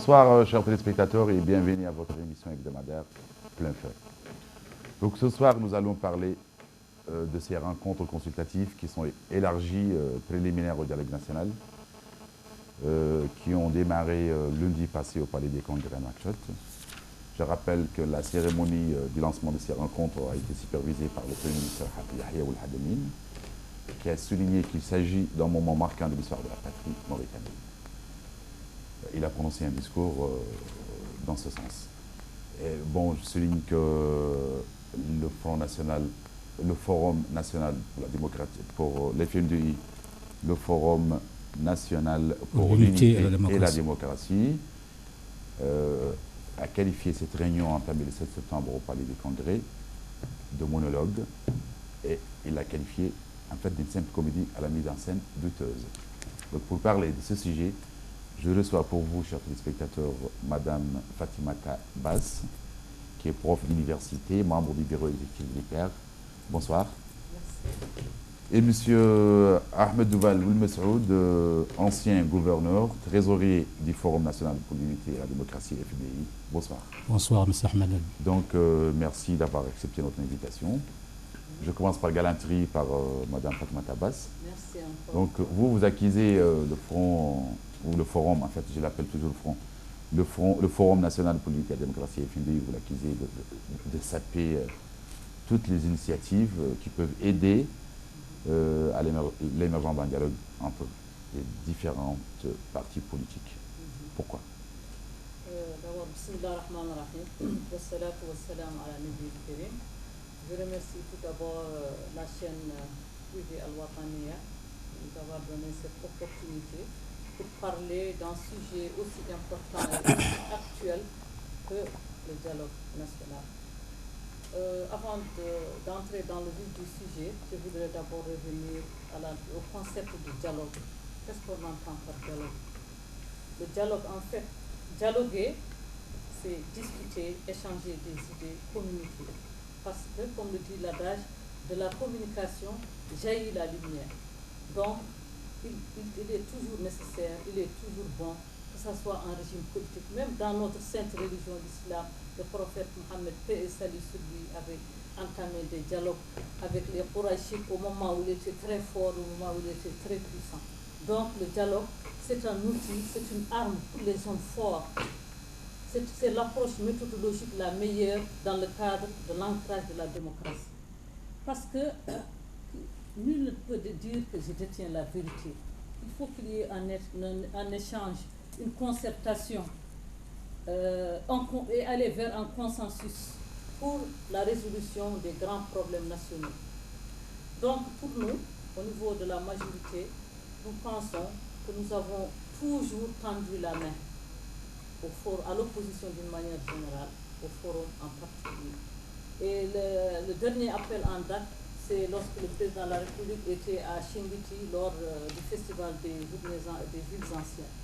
Bonsoir chers téléspectateurs et bienvenue à votre émission hebdomadaire Plein Feu. Donc ce soir nous allons parler de ces rencontres consultatives qui sont élargies préliminaires au dialogue national, qui ont démarré lundi passé au Palais des Congrès à Nouakchott. Je rappelle que la cérémonie du lancement de ces rencontres a été supervisée par le Premier ministre Yahya Ould Hademin, qui a souligné qu'il s'agit d'un moment marquant de l'histoire de la patrie mauritanienne. Il a prononcé un discours dans ce sens. Et bon, je souligne que le Forum national pour la démocratie, pour l'FNDI, le Forum national pour l'unité et la démocratie, a qualifié cette réunion entamée le 7 septembre au Palais des Congrès de monologue, et il l'a qualifié en fait d'une simple comédie à la mise en scène douteuse. Donc pour parler de ce sujet, je reçois pour vous, chers téléspectateurs, Madame Fatimata Bass, qui est prof d'université, membre du bureau exécutif de l'IPER. Bonsoir. Merci. Et Monsieur Ahmed Douval Ould-Messoud, ancien gouverneur, trésorier du Forum national pour l'unité et la démocratie FDI. Bonsoir. Bonsoir, Monsieur Ahmed. Donc, merci d'avoir accepté notre invitation. Je commence par galanterie par Madame Fatimata Bass. Merci encore. Donc, vous accusez le front, ou le forum, en fait, je l'appelle toujours le front, le Forum national pour l'unité et la démocratie FNDI, vous l'accusez de saper toutes les initiatives qui peuvent aider à l'émergence d'un dialogue entre les différentes partis politiques. Pourquoi? D'abord, bismillah ar-Rahman ar-Rahim, wa salatu wa salam ala nabi al-Karim. Je remercie tout d'abord la chaîne privée Al-Wataniya de nous avoir donné cette opportunité pour parler d'un sujet aussi important et actuel que le dialogue national. Avant d'entrer dans le vif du sujet, je voudrais d'abord revenir au concept de dialogue. Qu'est-ce qu'on entend par dialogue? Le dialogue, en fait, dialoguer, c'est discuter, échanger des idées, communiquer. Parce que, comme le dit l'adage, de la communication jaillit la lumière. Donc, il est toujours nécessaire, il est toujours bon que ce soit un régime politique. Même dans notre sainte religion d'islam, le prophète Mohammed, paix et salut sur lui, avait entamé des dialogues avec les Qurayshites au moment où il était très fort, au moment où il était très puissant. Donc le dialogue, c'est un outil, c'est une arme pour les hommes forts. C'est l'approche méthodologique la meilleure dans le cadre de l'ancrage de la démocratie. Parce que nul ne peut dire que je détiens la vérité. Il faut qu'il y ait un échange, une concertation et aller vers un consensus pour la résolution des grands problèmes nationaux. Donc pour nous, au niveau de la majorité, nous pensons que nous avons toujours tendu la main à l'opposition d'une manière générale, au forum en particulier. Et le dernier appel en date, c'est lorsque le président de la République était à Chingiti lors du festival des villes anciennes.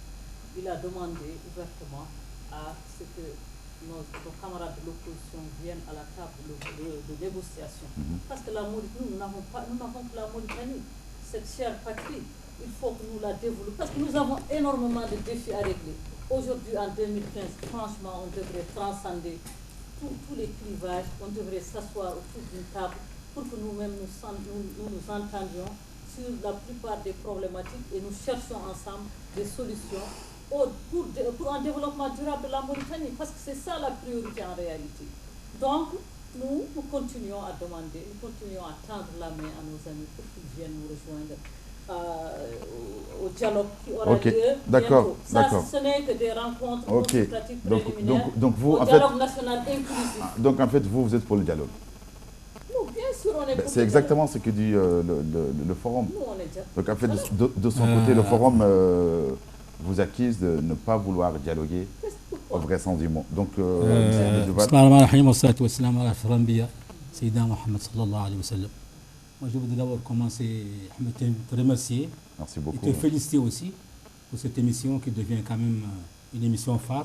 Il a demandé ouvertement à ce que nos camarades de l'opposition viennent à la table de négociation. Parce que nous n'avons que la Mauritanie, cette chère patrie. Il faut que nous la développions, parce que nous avons énormément de défis à régler. Aujourd'hui, en 2015, franchement, on devrait transcender tous les clivages, on devrait s'asseoir autour d'une table pour que nous-mêmes nous entendions sur la plupart des problématiques et nous cherchions ensemble des solutions pour un développement durable de la Mauritanie, parce que c'est ça la priorité en réalité. Donc, nous continuons à demander, nous continuons à tendre la main à nos amis pour qu'ils viennent nous rejoindre au dialogue qui aura lieu bientôt. Ça, ce n'est que des rencontres consultatives préliminaires, donc vous, au dialogue national inclusif. Donc en fait, vous êtes pour le dialogue? Nous, bien sûr, on est pour c'est exactement ce que dit le forum. Nous, on est déjà donc en fait, de son côté, le forum vous accuse de ne pas vouloir dialoguer au vrai sens du mot. Donc, moi, je voudrais d'abord commencer à te remercier. Merci beaucoup. Et te féliciter aussi pour cette émission qui devient quand même une émission phare.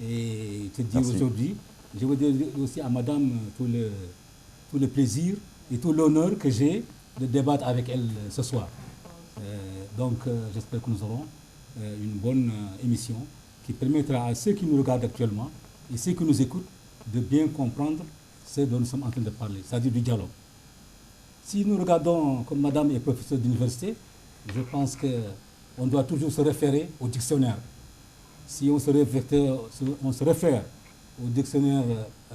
Et te dire aujourd'hui, je veux dire aussi à madame tout le plaisir et tout l'honneur que j'ai de débattre avec elle ce soir. Donc, j'espère que nous aurons une bonne émission qui permettra à ceux qui nous regardent actuellement et ceux qui nous écoutent de bien comprendre ce dont nous sommes en train de parler, c'est-à-dire du dialogue. Si nous regardons, comme madame est professeure d'université, je pense qu'on doit toujours se référer au dictionnaire. Si on se réfère au dictionnaire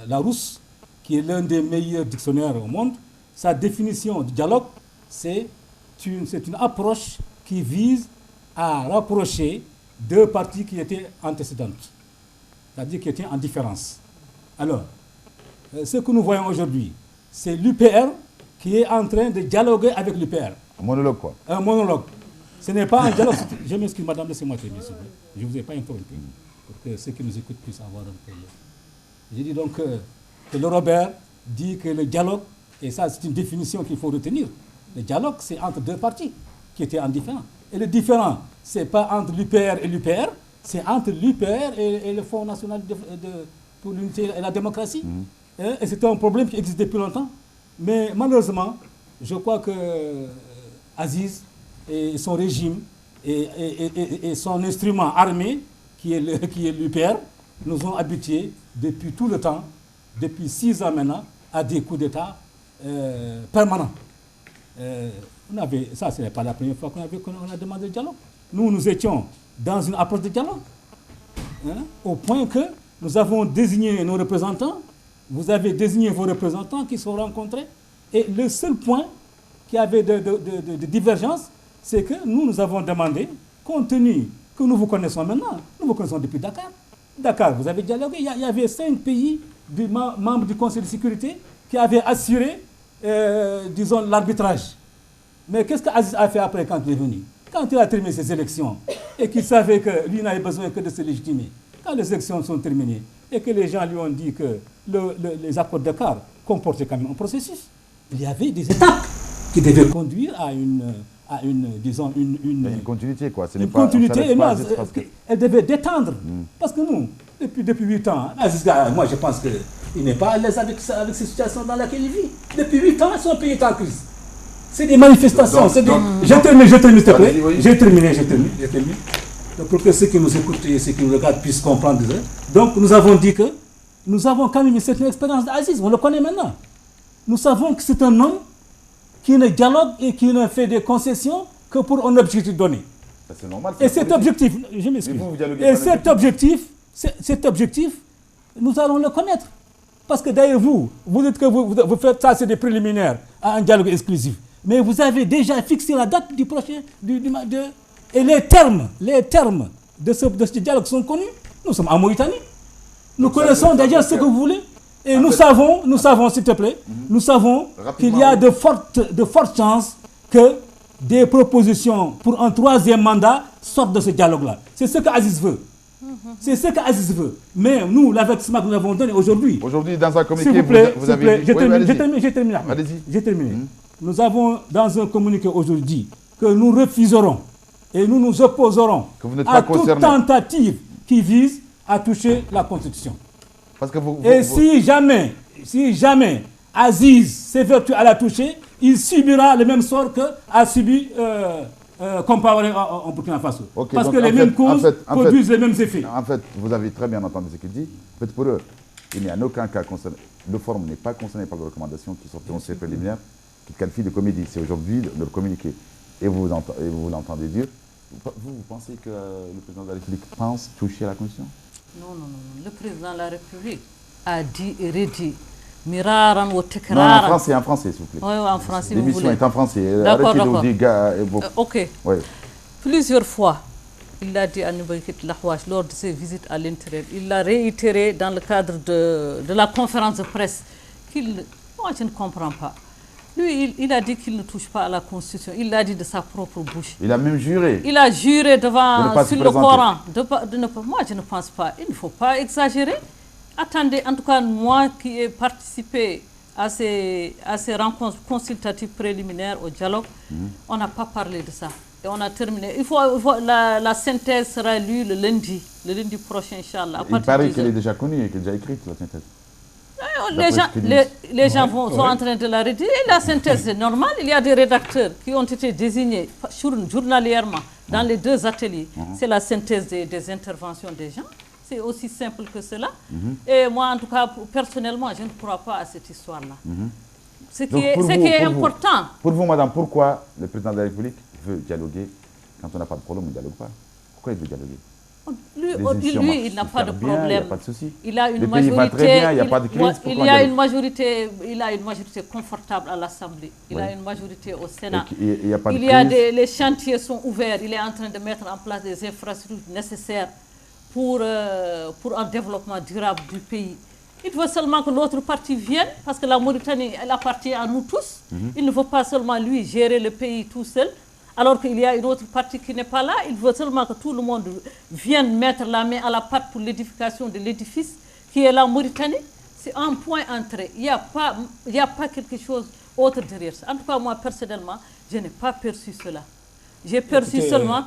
Larousse, qui est l'un des meilleurs dictionnaires au monde, sa définition du dialogue, c'est une approche qui vise à rapprocher deux parties qui étaient antécédentes, c'est-à-dire qui étaient en différence. Alors, ce que nous voyons aujourd'hui, c'est l'UPR qui est en train de dialoguer avec l'UPR. Un monologue, quoi. Un monologue. Ce n'est pas un dialogue. Je m'excuse, madame, laissez-moi terminer, s'il vous plaît. Je ne vous ai pas interrompu, pour que ceux qui nous écoutent puissent avoir un peu. Je dis donc que le Robert dit que le dialogue, et ça c'est une définition qu'il faut retenir, le dialogue c'est entre deux parties qui étaient en différent. Et le différent, ce n'est pas entre l'UPR et l'UPR, c'est entre l'UPR et le Fonds national pour l'unité et la démocratie. Et c'est un problème qui existe depuis longtemps. Mais malheureusement, je crois que Aziz et son régime et son instrument armé, qui est l'UPR, nous ont habitués depuis tout le temps, depuis 6 ans maintenant, à des coups d'État permanents. Ça, ce n'est pas la première fois qu'on a demandé le dialogue. Nous étions dans une approche de dialogue, au point que nous avons désigné nos représentants, vous avez désigné vos représentants qui sont rencontrés, et le seul point qui avait de divergence, c'est que nous avons demandé, compte tenu que nous vous connaissons maintenant, nous vous connaissons depuis Dakar. Dakar, vous avez dialogué, il y avait 5 pays membres du Conseil de sécurité qui avaient assuré, disons, l'arbitrage. Mais qu'est-ce qu'Aziz a fait après quand il est venu? Quand il a terminé ses élections et qu'il savait que lui n'avait besoin que de se légitimer, quand les élections sont terminées et que les gens lui ont dit que les accords de Dakar comportaient quand même un processus, il y avait des étapes qui devaient conduire à une continuité, quoi. Une continuité, et non, elle devait détendre. Parce que nous, depuis 8 ans, Aziz, moi je pense qu'il n'est pas à l'aise avec cette situation dans laquelle il vit. Depuis 8 ans, son pays est en crise. C'est des manifestations. Je termine, s'il te plaît. J'ai terminé. Donc, pour que ceux qui nous écoutent et ceux qui nous regardent puissent comprendre. Donc, nous avons dit que nous avons quand même une certaine expérience d'Aziz. On le connaît maintenant. Nous savons que c'est un homme qui ne dialogue et qui ne fait des concessions que pour un objectif donné. C'est normal. Et cet objectif, je m'excuse. Et cet objectif, nous allons le connaître. Parce que d'ailleurs, vous dites que vous faites ça, c'est des préliminaires à un dialogue exclusif. Mais vous avez déjà fixé la date du prochain. Et les termes de ce dialogue sont connus. Nous sommes en Mauritanie. Nous connaissons déjà ce que vous voulez. Et nous savons, s'il te plaît, nous savons qu'il y a de fortes chances que des propositions pour un 3e mandat sortent de ce dialogue-là. C'est ce qu'Aziz veut. C'est ce qu'Aziz veut. Mais nous, l'avertissement que nous avons donné aujourd'hui... Aujourd'hui, dans un communiqué, s'il vous plaît, vous avez... J'ai terminé. Nous avons, dans un communiqué aujourd'hui, que nous refuserons et nous nous opposerons à toute tentative qui vise à toucher la Constitution. Parce que si jamais Aziz s'évertue à la toucher, il subira le même sort qu'a subi Compaoré en Burkina Faso. Okay, parce que les mêmes causes produisent les mêmes effets. En fait, vous avez très bien entendu ce qu'il dit. En fait, pour eux, il n'y a en aucun cas concerné. Le forum n'est pas concerné par les recommandations qui sortent dans ces préliminaires, qui qualifient de comédie. C'est aujourd'hui le communiqué. Et vous l'entendez dire. Vous pensez que le président de la République pense toucher à la Constitution? Non. Le président de la République a dit et redit. Miraran ou tekraran. En français, s'il vous plaît. Oui, en français. L'émission est en français. D'accord. Ok. Ouais. Plusieurs fois, il a dit à Noubaïkit Lahouach lors de ses visites à l'intérieur. Il l'a réitéré dans le cadre de la conférence de presse moi, je ne comprends pas. Lui, il a dit qu'il ne touche pas à la Constitution. Il l'a dit de sa propre bouche. Il a même juré. Il a juré sur le Coran. Moi, je ne pense pas. Il ne faut pas exagérer. Attendez, en tout cas, moi qui ai participé à ces rencontres consultatives préliminaires au dialogue, on n'a pas parlé de ça. Et on a terminé. La synthèse sera lue le lundi prochain, Inch'Allah. Il paraît qu'elle est déjà connue et qu'elle est déjà écrite, la synthèse. Les gens sont en train de la rédiger. Et la synthèse est normale. Il y a des rédacteurs qui ont été désignés journalièrement dans les 2 ateliers. C'est la synthèse des interventions des gens. C'est aussi simple que cela. Et moi, en tout cas, personnellement, je ne crois pas à cette histoire-là. Ce qui est important. Pour vous, madame, pourquoi le président de la République veut dialoguer quand on n'a pas de problème, on ne dialogue pas? Pourquoi il veut dialoguer? Lui, il n'a pas de problème. Il n'y a pas de souci. Il a une le pays va très bien, il n'y a pas de crise. Il a une majorité confortable à l'Assemblée. Il a une majorité au Sénat. Les chantiers sont ouverts. Il est en train de mettre en place des infrastructures nécessaires pour un développement durable du pays. Il veut seulement que l'autre partie vienne, parce que la Mauritanie, elle appartient à nous tous. Il ne veut pas seulement lui gérer le pays tout seul, alors qu'il y a une autre partie qui n'est pas là. Il veut seulement que tout le monde vienne mettre la main à la pâte pour l'édification de l'édifice qui est la Mauritanie. C'est un point entrée. Il n'y a pas quelque chose autre derrière ça. En tout cas, moi, personnellement, je n'ai pas perçu cela. J'ai perçu seulement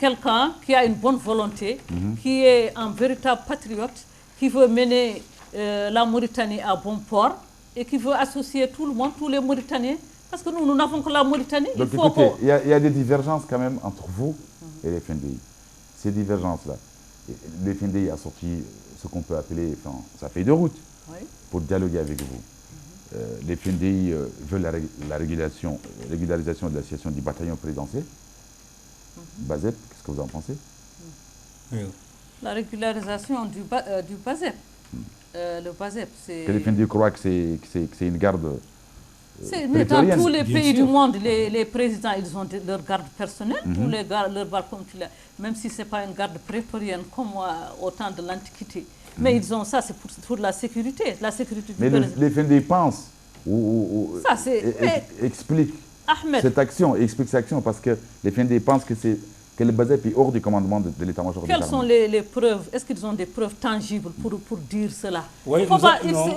quelqu'un qui a une bonne volonté, qui est un véritable patriote, qui veut mener la Mauritanie à bon port et qui veut associer tout le monde, tous les Mauritaniens, parce que nous n'avons que la Mauritanie. Donc écoutez, il y a des divergences quand même entre vous et les FNDI. Ces divergences-là, les FNDI a sorti ce qu'on peut appeler sa feuille de route pour dialoguer avec vous. Les FNDI veulent la régularisation de la situation du bataillon présidentiel. BASEP, qu'est-ce que vous en pensez? La régularisation du BASEP. Le BASEP, c'est... Que les FNDI croient que c'est une garde dans tous les pays du monde, les présidents, ils ont leur garde personnelle, tous les gardes, leur garde comme tu l'as, même si ce n'est pas une garde prétorienne comme au temps de l'Antiquité. Mais ils ont ça, c'est pour la sécurité. La sécurité mais les FNDI pensent ou expliquent cette action, expliquent cette action parce que les FNDI pensent que le BASEP est hors du commandement de l'état-major de l'armée. Quelles sont les preuves? Est-ce qu'ils ont des preuves tangibles pour dire cela?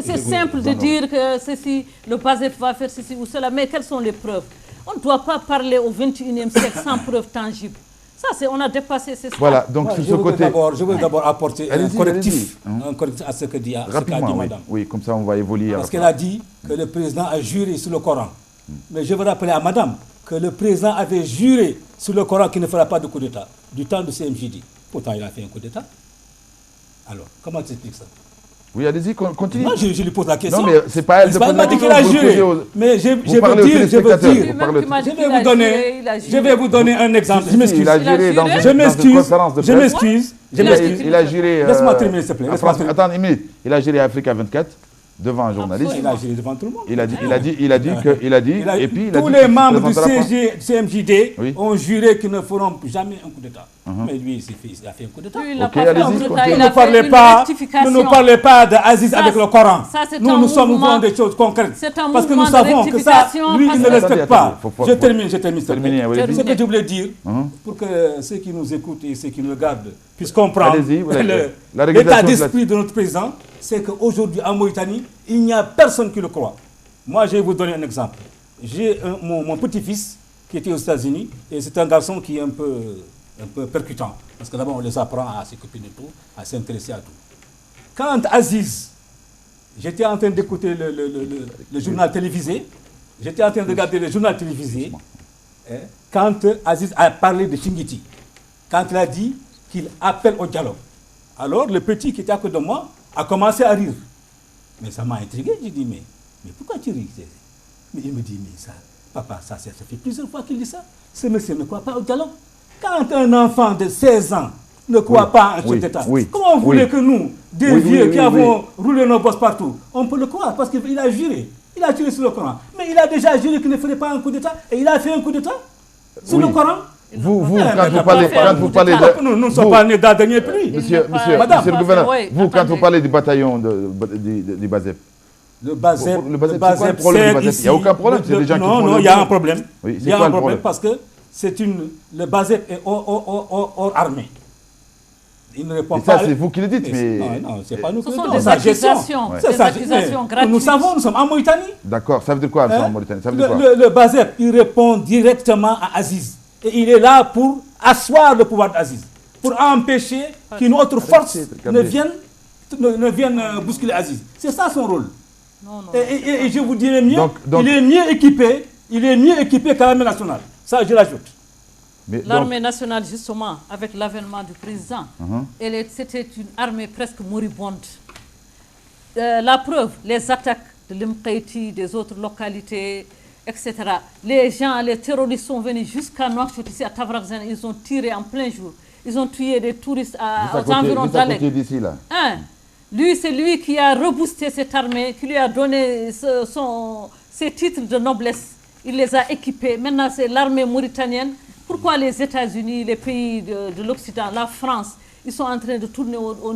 C'est simple de dire que le BASEP va faire ceci ou cela, mais quelles sont les preuves? On ne doit pas parler au XXIe siècle sans preuves tangibles. On a dépassé ces stades. Voilà, donc sur ce côté... Je veux d'abord apporter un correctif à ce qu'a dit madame. Oui, comme ça on va évoluer. Parce qu'elle a dit que le président a juré sur le Coran. Mais je veux rappeler à madame que le président avait juré sur le Coran qu'il ne fera pas de coup d'État, du temps du CMJD. Pourtant, il a fait un coup d'État. Alors, comment tu expliques ça? Oui, allez-y, continue. Moi, je lui pose la question. Non, mais c'est pas elle de poser la question. Elle m'a dit qu'il a juré. Mais je vais vous donner un exemple. Je m'excuse. Je m'excuse. Il a juré... Laisse-moi terminer, s'il te plaît. Attends une minute. Il a juré Africa 24. Devant un journaliste. Il a géré devant tout le monde. Il a dit, et puis tous les membres du CMJD ont juré qu'ils ne feront jamais un coup d'État. Mais lui, il a fait un coup d'État. Ne nous parlez pas d'Aziz avec le Coran. Nous sommes au courant des choses concrètes. Parce que nous savons que ça, lui, il ne respecte pas. Je termine. Ce que je voulais dire, pour que ceux qui nous écoutent et ceux qui nous regardent puissent comprendre l'état d'esprit de notre président, c'est qu'aujourd'hui, en Mauritanie, il n'y a personne qui le croit. Moi, je vais vous donner un exemple. J'ai mon petit-fils qui était aux États-Unis, et c'est un garçon qui est un peu percutant. Parce que d'abord, on les apprend à s'occuper de tout, à s'intéresser à tout. Quand Aziz, j'étais en train d'écouter le journal télévisé, j'étais en train de regarder le journal télévisé, quand Aziz a parlé de Chinguitti, quand il a dit qu'il appelle au dialogue. Alors, le petit qui était à côté de moi a commencé à rire. Mais ça m'a intrigué. J'ai dit, mais pourquoi tu ris? Mais il me dit, mais ça, papa, ça fait plusieurs fois qu'il dit ça. Ce monsieur ne croit pas au dialogue. Quand un enfant de 16 ans ne croit pas à un chef d'État, comment vous voulez que nous, des vieux qui avons roulé nos bosses partout, on peut le croire? Parce qu'il a juré. Il a juré sur le Coran. Mais il a déjà juré qu'il ne ferait pas un coup d'État. Et il a fait un coup d'État sur le Coran. Vous, quand vous parlez de... Nous ne sommes pas nés dans la dernière pluie. Monsieur le gouverneur, vous, quand vous parlez du bataillon du BASEP, le BASEP, c'est quoi le problème du BASEP? Il n'y a aucun problème. Non, il y a un problème. Il y a un problème parce que le BASEP est hors armée. Il ne répond pas. Ça, c'est vous qui le dites, mais... Non, c'est pas nous qui le disons. Ce sont des accusations. Des accusations gratuites. Nous savons, nous sommes en Mauritanie. D'accord, ça veut dire quoi, en Mauritanie? Le BASEP, il répond directement à Aziz. Et il est là pour asseoir le pouvoir d'Aziz, pour empêcher qu'une autre force ne vienne ne vienne bousculer Aziz. C'est ça son rôle. Non, non, Et je vous dirais mieux, Donc- il est mieux équipé que l'armée nationale. Ça, je l'ajoute. Mais l'armée nationale, justement, avec l'avènement du président, c'était une armée presque moribonde. La preuve, les attaques de l'Imqaïti, des autres localités, etc. Les terroristes sont venus jusqu'à Nouakchott, ici à Tavrakzan, ils ont tiré en plein jour. Ils ont tué des touristes aux environs d'Alec. d'ici là. Lui, c'est lui qui a reboosté cette armée, qui lui a donné ses titres de noblesse. Il les a équipés. Maintenant, c'est l'armée mauritanienne. Pourquoi les États-Unis, les pays de l'Occident, la France, ils sont en train de tourner au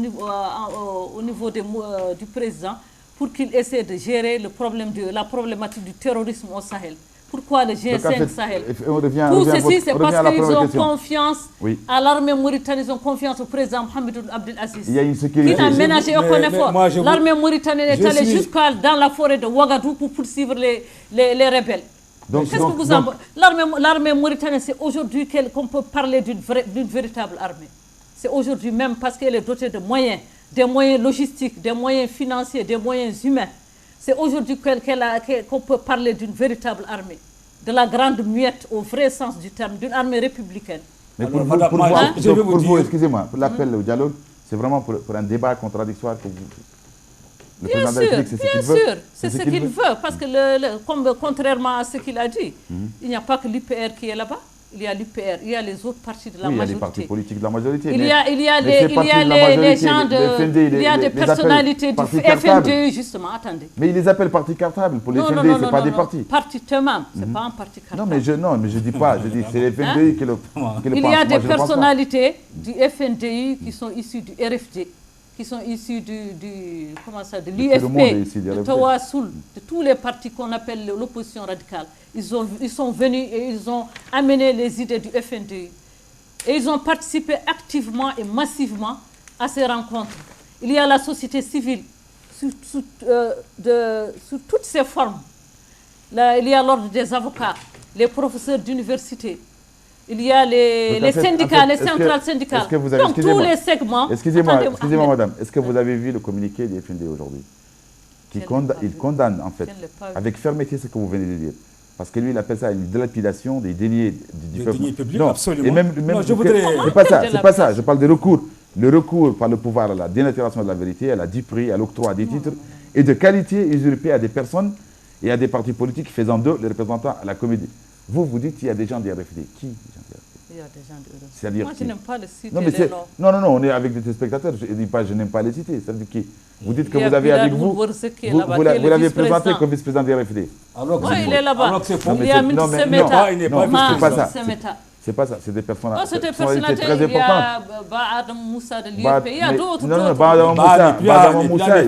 niveau du président pour qu'il essaie de gérer la problématique du terrorisme au Sahel. Pourquoi le G5 Donc, en fait, Sahel? Tout ceci, c'est parce qu'ils ont question. confiance à l'armée mauritanienne, ils ont confiance au président Mohamed Abdel Aziz. Il y a une sécurité. Qui n'a ménagé aucun effort. L'armée mauritanienne est allée jusqu'à dans la forêt de Ouagadougou pour poursuivre les rebelles. L'armée mauritanienne, c'est aujourd'hui qu'on peut parler d'une véritable armée. C'est aujourd'hui même parce qu'elle est dotée de moyens, des moyens logistiques, des moyens financiers, des moyens humains. C'est aujourd'hui qu'on peut parler d'une véritable armée, de la grande muette au vrai sens du terme, d'une armée républicaine. Mais pour vous, excusez-moi, pour l'appel au dialogue, c'est vraiment pour un débat contradictoire que vous... Bien sûr, c'est ce qu'il veut, parce que contrairement à ce qu'il a dit, il n'y a pas que l'UPR qui est là-bas. Il y a l'UPR, il y a les autres partis de la majorité. Il y a les partis politiques de la majorité. Il y a les gens il y a des personnalités du FNDE, justement, attendez. Mais ils les appellent partis cartables. Pour les FNDE, ce n'est pas des partis. Parti eux-mêmes, ce n'est pas un parti cartable. Non, mais je ne dis pas, je dis que c'est les FNDE qui le pensent. Il y a des personnalités du FNDE qui sont issues du RFD, qui sont issus de l'UFP, de Tawassoul, de tous les partis qu'on appelle l'opposition radicale. Ils sont venus et ils ont amené les idées du FNDE. Et ils ont participé activement et massivement à ces rencontres. Il y a la société civile sous toutes ses formes. Là, il y a l'ordre des avocats, les professeurs d'université. Il y a les syndicats, les centrales syndicales. Donc tous les segments. Excusez-moi madame, est-ce que vous avez vu le communiqué des FND aujourd'hui? Il condamne en fait avec fermeté ce que vous venez de dire. Parce que lui, il appelle ça une dilapidation des deniers du peuple. Publics, non, absolument. Et même je voudrais... C'est pas ça, je parle de recours. Le recours par le pouvoir à la dénaturation de la vérité, à la duperie, à l'octroi des titres et de qualité usurpée à des personnes et à des partis politiques faisant d'eux les représentants à la comédie. Vous dites qu'il y a des gens des RFD. Qui? Il y a des gens de RFD. C'est-à-dire moi, je n'aime pas les citer. Non, on est avec des téléspectateurs. Je ne dis pas, je n'aime pas les citer. C'est-à-dire qui? Vous dites que vous avez avec vous l'avez présenté comme vice-président des RFD. Oui, il est là-bas. Il y a Mimti Semeta. C'est pas ça, c'est des personnes très importantes. Il y a Adam Moussa de l'IFP, il y a d'autres. Non, Adam Moussa.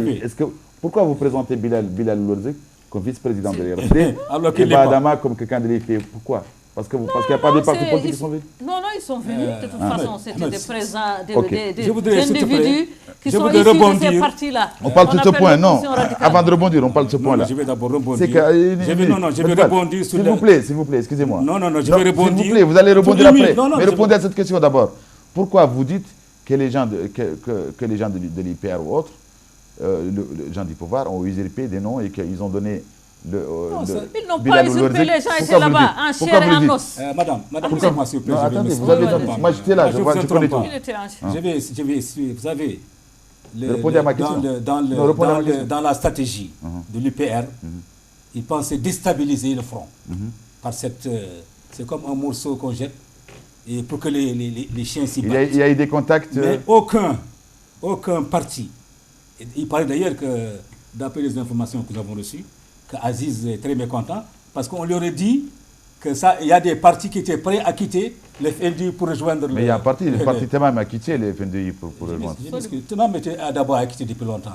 Pourquoi vous présentez Bilal Lourzek comme vice-président de l'IRFD et Badama comme quelqu'un de l'IFP? Pourquoi? Parce qu'il n'y a pas des partis politiques qui sont venus? Non, ils sont venus. De toute façon, c'était des présents, des individus qui sont issus de ces partis-là. On parle de ce point, non. Avant de rebondir, on parle de ce point-là. Je vais d'abord rebondir. Je vais rebondir sur S'il vous plaît, excusez-moi. Non, je vais rebondir. S'il vous plaît, vous allez rebondir après. Mais répondez à cette question d'abord. Pourquoi vous dites que les gens de l'IPR ou autres, les gens du pouvoir, ont usurpé des noms et qu'ils ont donné... Ils n'ont pas usurpé, les gens étaient là-bas, en chair et en os. Madame, laissez-moi s'il vous plaît. Attendez, vous avez... Moi j'étais là, je connais tout. Il était en chair. Je vais suivre, vous savez, répondez à ma question. Dans la stratégie de l'UPR, ils pensaient déstabiliser le front. C'est comme un morceau qu'on jette et pour que les chiens s'y battent. Il y a eu des contacts... Mais aucun parti. Il paraît d'ailleurs que, d'après les informations que nous avons reçues, qu'Aziz est très mécontent parce qu'on lui aurait dit qu'il y a des partis qui étaient prêts à quitter le FNDI pour rejoindre Mais il y a un parti, le parti Temam a quitté le FNDI pour rejoindre. Temam était d'abord à quitter depuis longtemps.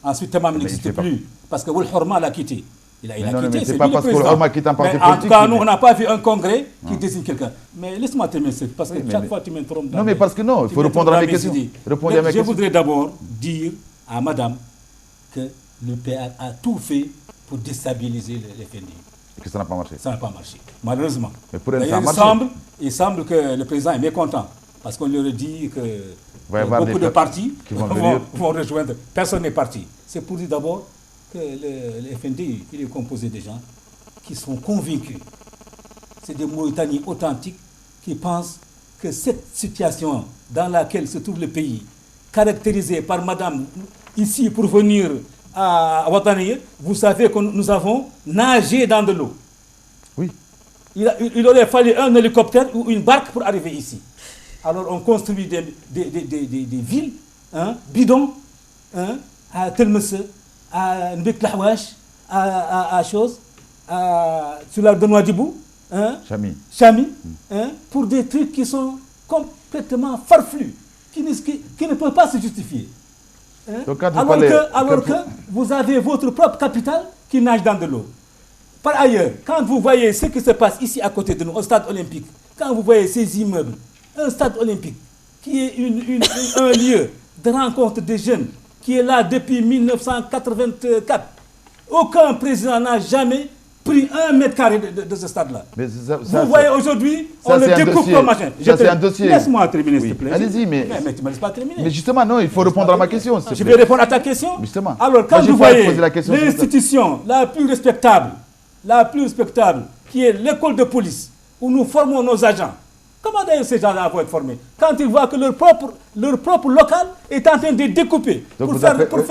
Ensuite, Temam n'existe plus parce que Ould Horma l'a quitté. Il a quitté, c'est pas parce que Ould Horma quitte un parti politique. En tout cas, nous, on n'a pas vu un congrès qui désigne quelqu'un. Mais laisse-moi terminer, parce que chaque fois, tu m'interromps. Non, mais parce que non, il faut répondre à mes questions. Je voudrais d'abord dire à madame que le PR a tout fait pour déstabiliser les FNDI. Que ça n'a pas marché. Ça n'a pas marché, malheureusement. Mais pour elle, ça a marché. Il semble que le président est mécontent, parce qu'on lui aurait dit beaucoup de partis qui vont rejoindre. Personne n'est parti. C'est pour dire d'abord que le FND, il est composé de gens qui sont convaincus. C'est des Mauritaniens authentiques qui pensent que cette situation dans laquelle se trouve le pays, caractérisée par madame ici pour venir à Ouattani, vous savez que nous avons nagé dans de l'eau. Oui. Il aurait fallu un hélicoptère ou une barque pour arriver ici. Alors on construit des villes, bidons, à Telmesse, à Nbek Lahouache, à Chose, sur la Benoît Dibou, Chami, pour des trucs qui sont complètement farfelus, qui ne peuvent pas se justifier. Alors que vous avez votre propre capitale qui nage dans de l'eau. Par ailleurs, quand vous voyez ce qui se passe ici à côté de nous, au stade olympique, quand vous voyez ces immeubles, un stade olympique qui est un lieu de rencontre des jeunes, qui est là depuis 1984, aucun président n'a jamais pris 1 mètre carré de ce stade-là. Vous voyez aujourd'hui, on le découpe comme machin. C'est un dossier. Laisse-moi terminer, s'il te plaît. Allez-y, mais tu ne me laisses pas terminer. Mais justement, non, il faut répondre à ma question. Je vais répondre à ta question. Justement. Alors, quand vous voyez l'institution la plus respectable, qui est l'école de police, où nous formons nos agents, comment d'ailleurs ces gens-là vont être formés? Quand ils voient que leur propre local est en train de découper pour faire des trucs.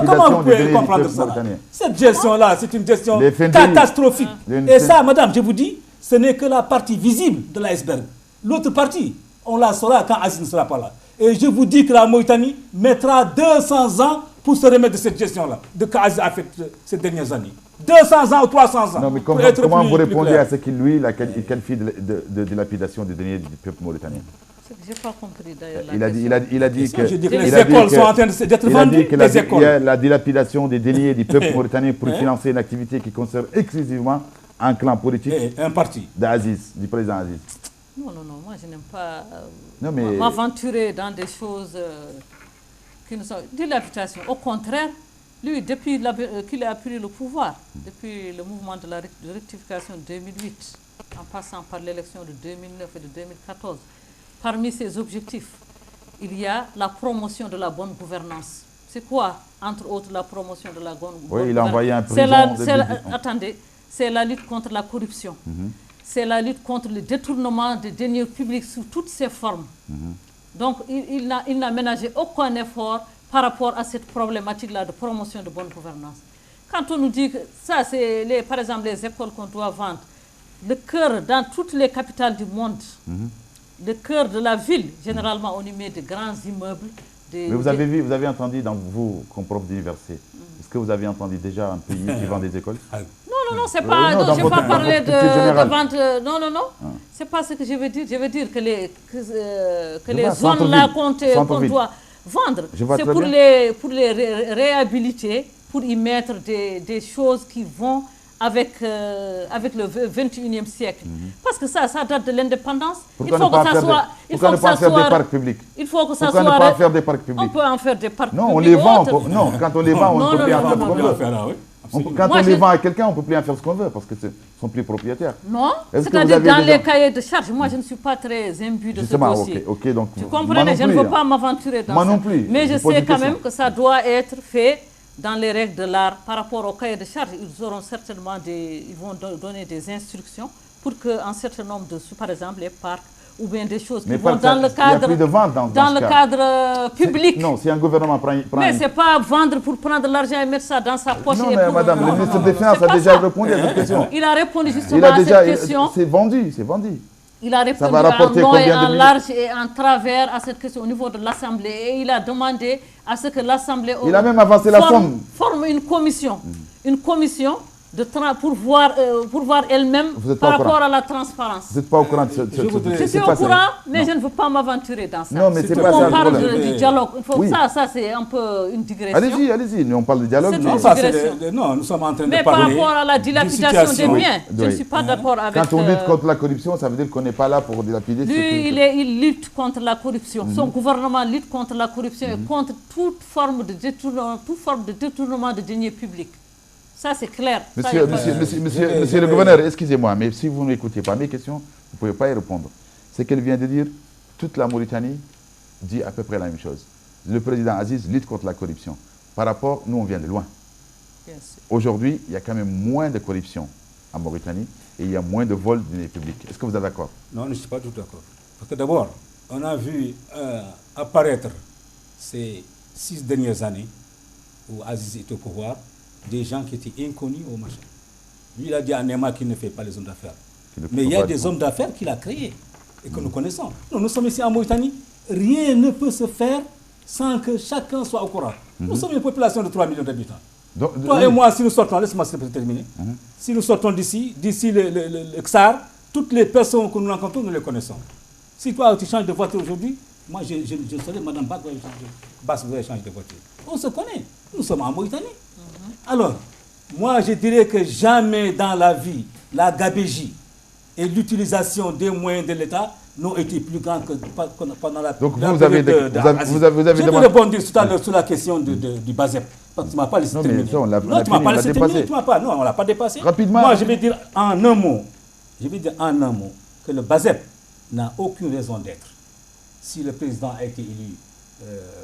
Comment vous pouvez comprendre ça? Cette gestion-là, c'est une gestion catastrophique. Et ça, madame, je vous dis, ce n'est que la partie visible de l'iceberg. L'autre partie, on la saura quand Aziz ne sera pas là. Et je vous dis que la Mauritanie mettra 200 ans pour se remettre de cette gestion-là, de qu'Aziz a fait ces dernières années. 200 ans ou 300 ans. Non, mais comment vous répondez à ce qu'il, lui, il qualifie de dilapidation des deniers du peuple mauritanien? Je n'ai pas compris d'ailleurs. Il a dit que les écoles sont en train d'être vendues. Il y a la dilapidation des deniers du peuple mauritanien pour financer une activité qui concerne exclusivement un clan politique. Un parti. D'Aziz, du président Aziz. Non, moi je n'aime pas m'aventurer dans des choses qui ne sont dilapidation. Au contraire, lui, depuis qu'il a pris le pouvoir, depuis le mouvement de la rectification de 2008, en passant par l'élection de 2009 et de 2014, parmi ses objectifs, il y a la promotion de la bonne gouvernance. C'est quoi, entre autres, la promotion de la bonne gouvernance? Oui, il a envoyé un président. Attendez, c'est la lutte contre la corruption. C'est la lutte contre le détournement des deniers publics sous toutes ses formes. Donc, il n'a ménagé aucun effort par rapport à cette problématique-là de promotion de bonne gouvernance. Quand on nous dit que ça, c'est par exemple les écoles qu'on doit vendre, le cœur dans toutes les capitales du monde, le cœur de la ville, généralement on y met de grands immeubles. Mais vous avez entendu dans vous, comme prof d'université, est-ce que vous avez entendu déjà un pays qui vend des écoles? Non, c'est pas. Je n'ai pas parlé de vente. Non. C'est pas ce que je veux dire. Je veux dire que les zones-là qu'on doit vendre, c'est pour les réhabiliter, pour y mettre des choses qui vont avec le 21e siècle. Parce que ça date de l'indépendance. Il faut que ça soit... Pourquoi ne pas faire des parcs publics? Il faut que ça soit... Pourquoi ne pas faire des parcs publics? On peut en faire des parcs publics. Non, on les vend. Non, quand on les vend, on ne peut plus en faire ce qu'on veut. Quand on les vend à quelqu'un, on ne peut plus en faire ce qu'on veut parce qu'ils sont plus propriétaires. Non, c'est-à-dire dans les cahiers de charges, moi je ne suis pas très imbu de ce dossier. Ok, donc, tu comprenez, je ne veux pas m'aventurer dans ça. Moi non plus. Mais je sais quand même que ça doit être fait dans les règles de l'art par rapport au cahier de charges. Ils auront certainement ils vont donner des instructions pour qu'un certain nombre de, par exemple, les parcs ou bien des choses qui vont dans le cadre, il y a plus de vente dans le cadre public. Non, si un gouvernement prend mais ce n'est pas vendre pour prendre l'argent et mettre ça dans sa poche. Non, mais madame, le ministre des Finances a déjà répondu à cette question. Il a répondu justement à cette question. C'est vendu, c'est vendu. Il a répondu en long et en large et en travers à cette question au niveau de l'Assemblée. Et il a demandé à ce que l'Assemblée forme une commission. Une commission pour voir elle-même par rapport à la transparence. Vous n'êtes pas au courant de Je suis au courant, mais je ne veux pas m'aventurer dans ça. Non, mais c'est pas ça. On parle du dialogue. Ça c'est un peu une digression. Allez-y, nous on parle de dialogue. Non, nous sommes en train de parler. Mais par rapport à la dilapidation des biens, je ne suis pas d'accord avec... Quand on lutte contre la corruption, ça veut dire qu'on n'est pas là pour dilapider. Lui, il lutte contre la corruption. Son gouvernement lutte contre la corruption et contre toute forme de détournement de deniers publics. Ça, c'est clair. Monsieur le gouverneur, excusez-moi, mais si vous n'écoutez pas mes questions, vous ne pouvez pas y répondre. Ce qu'elle vient de dire, toute la Mauritanie dit à peu près la même chose. Le président Aziz lutte contre la corruption. Par rapport, nous, on vient de loin. Aujourd'hui, il y a quand même moins de corruption en Mauritanie et il y a moins de vols du deniers publics. Est-ce que vous êtes d'accord? Non, je ne suis pas tout d'accord. Parce que d'abord, on a vu apparaître ces 6 dernières années où Aziz est au pouvoir, des gens qui étaient inconnus au machin. Lui, il a dit à Nema qu'il ne fait pas les hommes d'affaires. Mais il y a des hommes d'affaires qu'il a créés et que nous connaissons. Nous sommes ici en Mauritanie. Rien ne peut se faire sans que chacun soit au courant. Nous sommes une population de 3 millions d'habitants. Toi et moi, si nous sortons, laisse-moi terminer. Si nous sortons d'ici le XAR, toutes les personnes que nous rencontrons, nous les connaissons. Si toi, tu changes de voiture aujourd'hui, moi, je serai Madame Bass, vous allez changer de voiture. On se connaît. Nous sommes en Mauritanie. Alors, moi, je dirais que jamais dans la vie, la gabégie et l'utilisation des moyens de l'État n'ont été plus grands que pendant la Donc la vous avez période vous avez Je vais rebondir tout à l'heure sur la question du BASEP. Parce que tu ne m'as pas laissé terminer. Non, mais tu ne m'as pas laissé terminer. Non, on ne l'a pas dépassé. Rapidement. Moi, je vais dire en un mot. Que le BASEP n'a aucune raison d'être. Si le président a été élu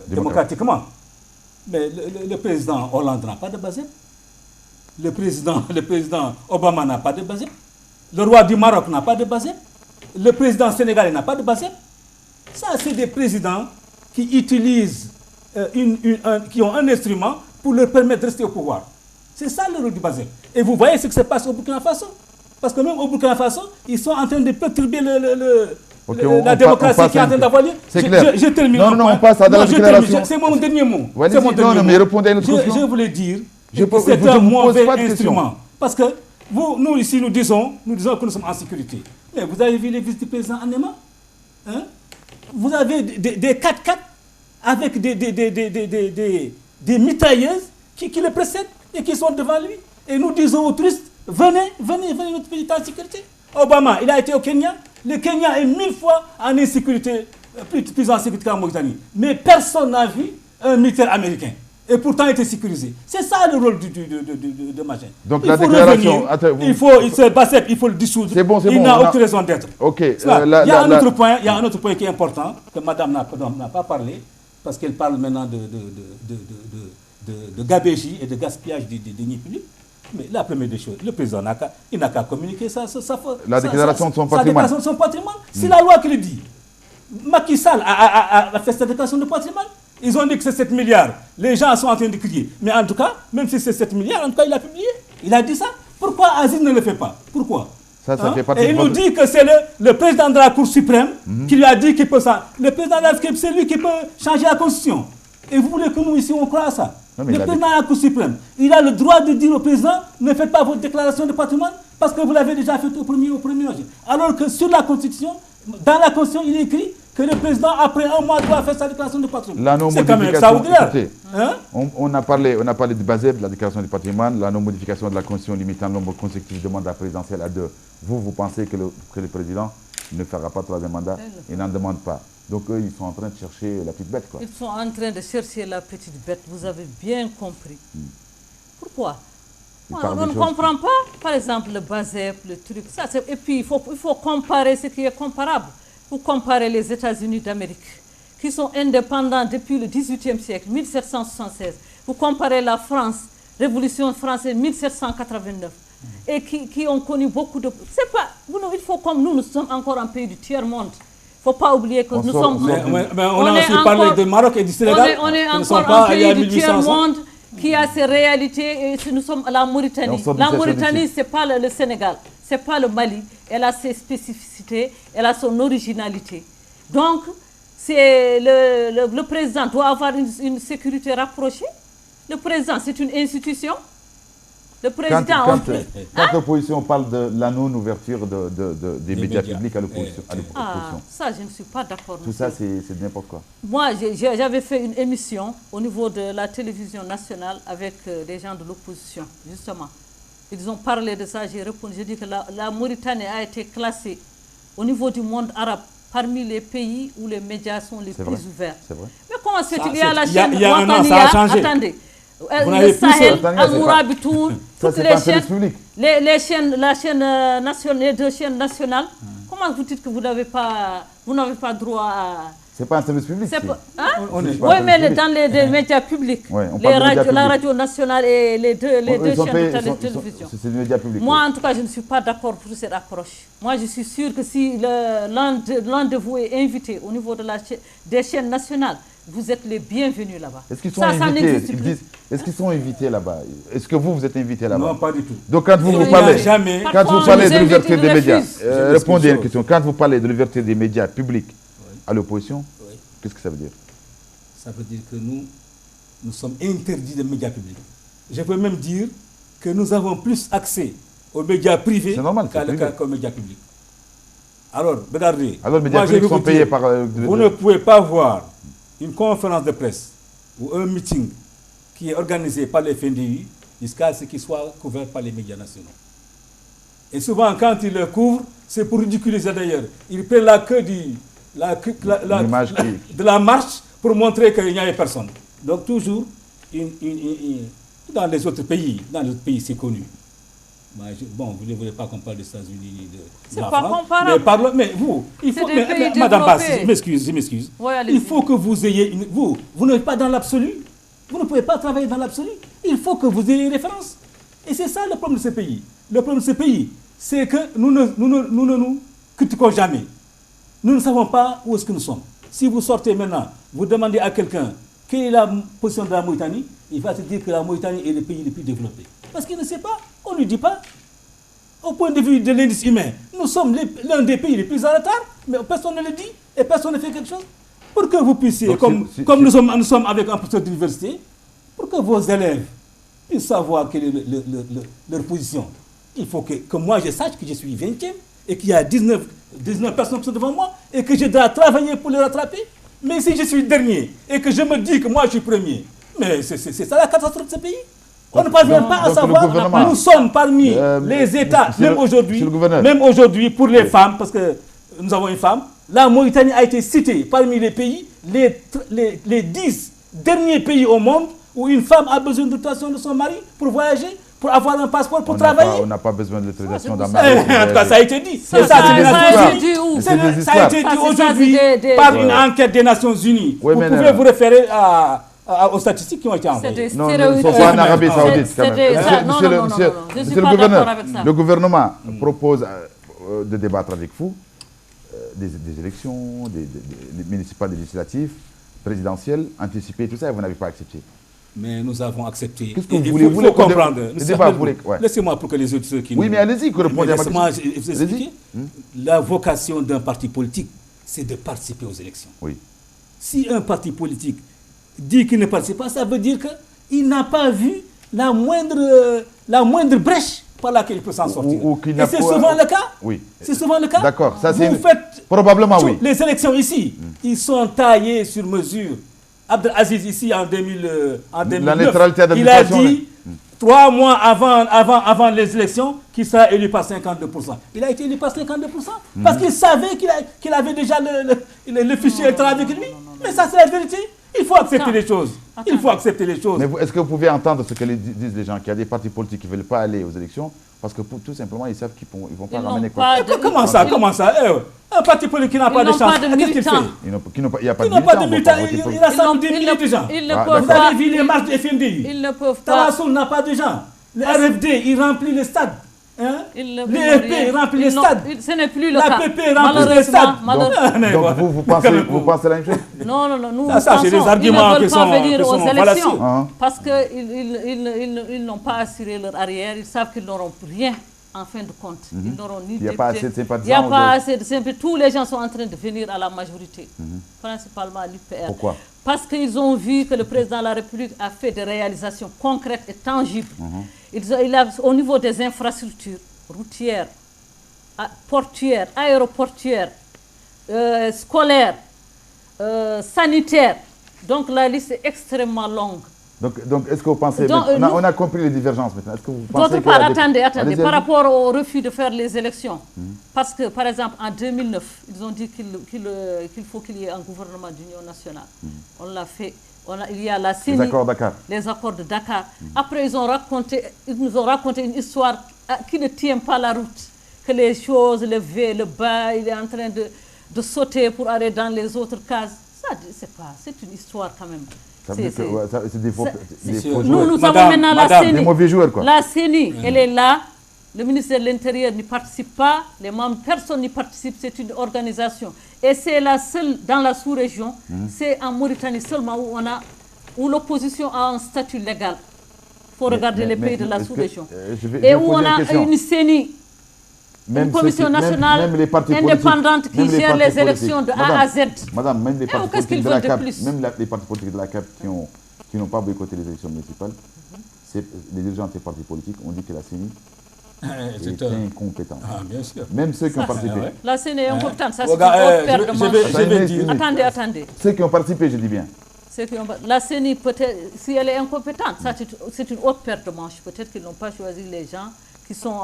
démocratiquement. Mais le président Hollande n'a pas de BASEP. Le président Obama n'a pas de BASEP. Le roi du Maroc n'a pas de BASEP. Le président sénégalais n'a pas de BASEP. Ça, c'est des présidents qui utilisent, qui ont un instrument pour leur permettre de rester au pouvoir. C'est ça le rôle du BASEP. Et vous voyez ce qui se passe au Burkina Faso. Parce que même au Burkina Faso, ils sont en train de perturber la démocratie qui est en train d'avoir lieu. C'est clair. Je termine. Non, on passe à la déclaration. C'est mon dernier mot. Non, mais répondez à notre question. Je voulais dire que c'est un mauvais instrument. Parce que nous ici, nous disons que nous sommes en sécurité. Mais vous avez vu les visites du président Anema, vous avez des 4x4 avec des mitrailleuses qui le précèdent et qui sont devant lui. Et nous disons aux touristes, venez, notre pays est en sécurité. Obama, il a été au Kenya. Le Kenya est 1000 fois en insécurité, plus en sécurité qu'en Mauritanie. Mais personne n'a vu un militaire américain. Et pourtant, il était sécurisé. C'est ça le rôle de machin. Donc la déclaration... Il faut le dissoudre. C'est bon. Il n'a aucune raison d'être. Ok. Il y a un autre point qui est important, que madame n'a pas parlé, parce qu'elle parle maintenant de gabégie et de gaspillage des deniers publics. Mais la première des choses, le président n'a qu'à communiquer la déclaration de son patrimoine. C'est la loi qui le dit. Macky Sall a fait cette déclaration de patrimoine. Ils ont dit que c'est 7 milliards. Les gens sont en train de crier. Mais en tout cas, même si c'est 7 milliards, en tout cas, il a publié. Il a dit ça. Pourquoi Aziz ne le fait pas? Pourquoi? Et il nous dit que c'est le président de la Cour suprême qui lui a dit qu'il peut ça. Le président de la Cour suprême, c'est lui qui peut changer la Constitution. Et vous voulez que nous, ici, on croit à ça? Le président de la Cour suprême, il a le droit de dire au président, ne faites pas votre déclaration de patrimoine parce que vous l'avez déjà fait au premier jour. Alors que sur la Constitution, dans la Constitution, il est écrit que le président, après un mois, doit faire sa déclaration de patrimoine. C'est quand même extraordinaire. On a parlé du BASEP, de la déclaration du patrimoine, la non-modification de la Constitution limitant le nombre consécutif de mandats présidentiels à 2. Vous pensez que le président ne fera pas 3e mandat? Il n'en demande pas. Donc eux, ils sont en train de chercher la petite bête, quoi. Ils sont en train de chercher la petite bête, vous avez bien compris. Pourquoi? On ne comprend pas, par exemple, le BASEP, le truc, ça. Et puis, il faut comparer ce qui est comparable. Vous comparez les États-Unis d'Amérique, qui sont indépendants depuis le XVIIIe siècle, 1776. Vous comparez la France, Révolution française, 1789, et qui ont connu beaucoup de... C'est pas... Il faut comme nous sommes encore un pays du tiers-monde. Il ne faut pas oublier que nous sommes... Mais on a aussi parlé du Maroc et du Sénégal. On est encore un pays du tiers-monde qui a ses réalités, et nous sommes à la Mauritanie. La Mauritanie, ce n'est pas le Sénégal, ce n'est pas le Mali. Elle a ses spécificités, elle a son originalité. Donc, le président doit avoir une sécurité rapprochée. Le président, c'est une institution. Le président... Quand l'opposition parle de la non-ouverture des médias publics à l'opposition. Ça, je ne suis pas d'accord. Tout ça, c'est n'importe quoi. Moi, j'avais fait une émission au niveau de la télévision nationale avec des gens de l'opposition, justement. Ils ont parlé de ça, j'ai répondu. J'ai dit que la Mauritanie a été classée au niveau du monde arabe parmi les pays où les médias sont les plus ouverts. C'est vrai. Mais comment se fait-il? Il y a la chaîne Watania, attendez. Le Sahel, Al-Mourabitoun, toutes les chaînes, la chaîne nationale, les 2 chaînes nationales. Comment vous dites que vous n'avez pas droit C'est pas un service public. Oui, mais dans les médias publics, la radio nationale et les deux chaînes de télévision. C'est des médias publics. Moi, en tout cas, je ne suis pas d'accord pour cette approche. Moi, je suis sûr que si l'un de vous est invité au niveau des chaînes nationales, vous êtes les bienvenus là-bas. Est-ce qu'ils sont invités? Est-ce qu'ils sont invités là-bas? Est-ce que vous êtes invités là-bas? Non, pas du tout. Donc quand vous parlez de l'ouverture des médias, répondez à une question. Quand vous parlez de l'ouverture des médias publics à l'opposition, qu'est-ce que ça veut dire? Ça veut dire que nous sommes interdits des médias publics. Je peux même dire que nous avons plus accès aux médias privés qu'aux médias publics. Alors, regardez. Alors, les médias publics sont payés par... Vous ne pouvez pas voir une conférence de presse ou un meeting qui est organisé par les FNDI jusqu'à ce qu'il soit couvert par les médias nationaux. Et souvent, quand ils le couvrent, c'est pour ridiculiser d'ailleurs. Ils prennent la queue de la marche pour montrer qu'il n'y avait personne. Donc toujours, dans les autres pays c'est connu. Bon, vous ne voulez pas qu'on parle des États-Unis ni de c'est pas comparable. Mais vous, il faut... Madame Bassi, je m'excuse. Ouais, il faut que vous ayez... Vous n'êtes pas dans l'absolu. Vous ne pouvez pas travailler dans l'absolu. Il faut que vous ayez une référence. Et c'est ça le problème de ce pays. Le problème de ce pays, c'est que nous ne nous critiquons jamais. Nous ne savons pas où est-ce que nous sommes. Si vous sortez maintenant, vous demandez à quelqu'un quelle est la position de la Mauritanie, il va se dire que la Mauritanie est le pays le plus développé. Parce qu'il ne sait pas, on ne lui dit pas. Au point de vue de l'indice humain, nous sommes l'un des pays les plus en retard, mais personne ne le dit et personne ne fait quelque chose. Pour que vous puissiez, donc, comme nous sommes avec un professeur d'université, pour que vos élèves puissent savoir quelle est leur position, il faut que moi je sache que je suis 20e et qu'il y a 19 personnes qui sont devant moi et que je dois travailler pour les rattraper. Mais si je suis dernier et que je me dis que moi je suis premier, mais c'est ça la catastrophe de ce pays. On ne parvient pas à savoir. Nous sommes parmi les États, même aujourd'hui pour les femmes, parce que nous avons une femme, la Mauritanie a été citée parmi les pays, les 10 derniers pays au monde où une femme a besoin de l'autorisation de son mari pour voyager, pour avoir un passeport, pour travailler. On n'a pas besoin de l'autorisation d'un mari. En tout cas, ça a été dit. Ça a été dit aujourd'hui par une enquête des Nations Unies. Vous pouvez vous référer aux statistiques qui ont été envoyées. Non, ils ne sont pas en Arabie Saoudite quand même. Monsieur le gouverneur, le gouvernement propose de débattre avec vous des élections, des municipales, législatives, présidentielles, anticipées, tout ça, et vous n'avez pas accepté. Mais nous avons accepté. Qu'est-ce que vous voulez? Il faut comprendre. Laissez-moi pour que les autres qui oui, mais allez-y, que répondez à ma question. Vous expliquer. La vocation d'un parti politique, c'est de participer aux élections. Oui. Si un parti politique dit qu'il ne participe pas, ça veut dire qu'il n'a pas vu la moindre brèche par laquelle il peut s'en sortir. Et c'est souvent le cas. Oui. C'est souvent le cas. D'accord. Ça, c'est probablement oui. Les élections ici, ils sont taillés sur mesure. Abdelaziz ici en 2009, il a dit 3 mois avant les élections qu'il sera élu par 52%. Il a été élu par 52% parce qu'il savait qu'il avait déjà le fichier électoral avec lui. Mais ça c'est la vérité. Il faut accepter les choses. Il faut accepter les choses. Mais est-ce que vous pouvez entendre ce que disent les gens, qu'il y a des partis politiques qui ne veulent pas aller aux élections parce que tout simplement ils savent qu'ils ne vont pas ramener quoi? Comment ça? Un parti politique qui n'a pas de chance, qu'est-ce qu'il fait? Il n'y a pas de militants. Il rassemble des milliers de gens. Vous avez vu les marches des FNDI. Ils ne peuvent pas. Tawassoul n'a pas de gens. Le RFD, il remplit les stades. L'EFP remplit les stades. Ce n'est plus le cas. La PP remplit les stades. Donc vous pensez la même chose? Non. Nous pensons qu'ils ne veulent pas venir aux élections parce qu'ils n'ont pas assuré leur arrière. Ils savent qu'ils n'auront rien en fin de compte. Ils n'auront ni il n'y a pas assez de sympathisants. Il n'y a pas assez de sympathisants. Tous les gens sont en train de venir à la majorité, principalement à l'UPR. Pourquoi? Parce qu'ils ont vu que le président de la République a fait des réalisations concrètes et tangibles. Il a, au niveau des infrastructures routières, portuaires, aéroportuaires, scolaires, sanitaires. Donc la liste est extrêmement longue. Donc est-ce que vous pensez... on a compris les divergences maintenant. Est-ce que vous pensez d'autre part, attendez, par rapport au refus de faire les élections. Parce que, par exemple, en 2009, ils ont dit qu'il faut qu'il y ait un gouvernement d'union nationale. On l'a fait. Il y a la CENI, les accords de Dakar. Après, ils nous ont raconté une histoire qui ne tient pas la route. Que les choses, le bas, il est en train de sauter pour aller dans les autres cases. c'est une histoire quand même. Ça veut dire que c'est des faux Nous joueurs. avons maintenant la CENI. Des mauvais joueurs, quoi. La CENI, elle est là. Le ministère de l'Intérieur n'y participe pas. Les membres, personne n'y participe. C'est une organisation. Et c'est la seule dans la sous-région. C'est en Mauritanie seulement où l'opposition a un statut légal. Il faut regarder les pays de la sous-région. Et où on a une CENI. Une commission nationale indépendante qui gère les élections de A à Z. Madame, même les partis politiques de la CAP, qui n'ont pas boycotté les élections municipales, les dirigeants de ces partis politiques ont dit que la CENI est incompétente. Ah, bien sûr. Même ceux qui ont participé. La CENI est incompétente, ça c'est une autre paire de manches. Attendez. Ceux qui ont participé, je dis bien. La CENI, peut-être, si elle est incompétente, c'est une autre paire de manches. Peut-être qu'ils n'ont pas choisi les gens qui sont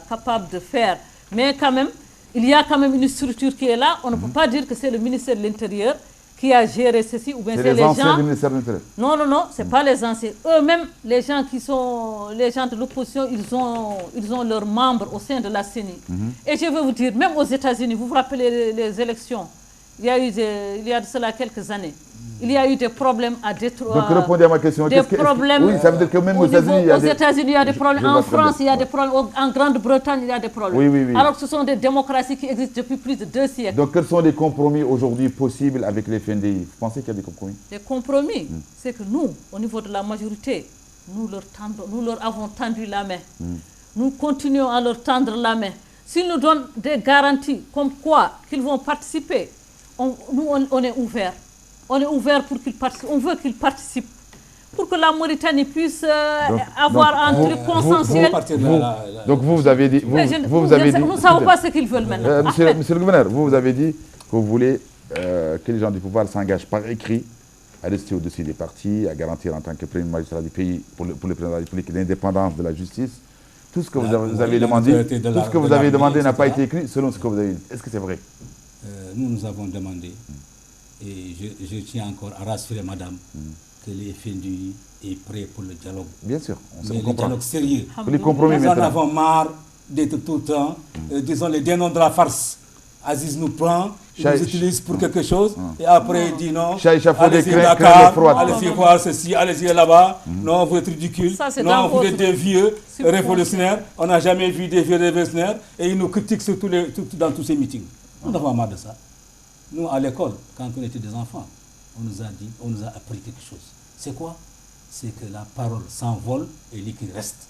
capables de faire. Mais quand même, il y a quand même une structure qui est là. On ne peut pas dire que c'est le ministère de l'Intérieur qui a géré ceci ou bien c'est les anciens gens du ministère de l'Intérieur. Non, ce n'est pas les anciens. Eux-mêmes, les gens de l'opposition, ils ont leurs membres au sein de la CENI. Et je veux vous dire, même aux États-Unis, vous vous rappelez les élections, il y a de cela quelques années. Il y a eu des problèmes à Détroit. Donc répondez à ma question. Des problèmes. Oui, ça veut dire que même aux États-Unis, aux États-Unis, il y a des problèmes. En France, il y a des problèmes. En Grande-Bretagne, il y a des problèmes. Oui. Alors que ce sont des démocraties qui existent depuis plus de 2 siècles. Donc quels sont les compromis aujourd'hui possibles avec les FNDI? Vous pensez qu'il y a des compromis? Les compromis, c'est que nous, au niveau de la majorité, nous leur avons tendu la main. Nous continuons à leur tendre la main. S'ils nous donnent des garanties comme quoi qu'ils vont participer, on est ouvert. On est ouvert pour qu'ils participent. On veut qu'ils participent. Pour que la Mauritanie puisse avoir un truc consensuel. Donc vous avez dit... Nous ne savons pas ce qu'ils veulent maintenant. Monsieur le gouverneur, vous avez dit que vous voulez que les gens du pouvoir s'engagent par écrit à rester au-dessus des partis, à garantir en tant que premier magistrat du pays, pour le président de la République, l'indépendance de la justice. Tout ce que vous avez demandé, n'a pas été écrit selon ce que vous avez dit. Est-ce que c'est vrai? Nous avons demandé, et je tiens encore à rassurer madame, que les FNDI est prêt pour le dialogue. Bien sûr, mais le dialogue sérieux. Pour les compromis nous en avons marre d'être tout le temps, disons, les dénoms de la farce. Aziz nous prend, il nous utilise pour quelque chose, et après il dit non, allez-y Dakar, allez-y voir ceci, allez-y là-bas, non, vous êtes ridicule, non, vous êtes des vieux révolutionnaires, on n'a jamais vu des vieux révolutionnaires, et il nous critique dans tous ces meetings. Nous avons marre de ça. Nous, à l'école, quand on était des enfants, on nous a appris quelque chose. C'est quoi? C'est que la parole s'envole et l'écrit reste.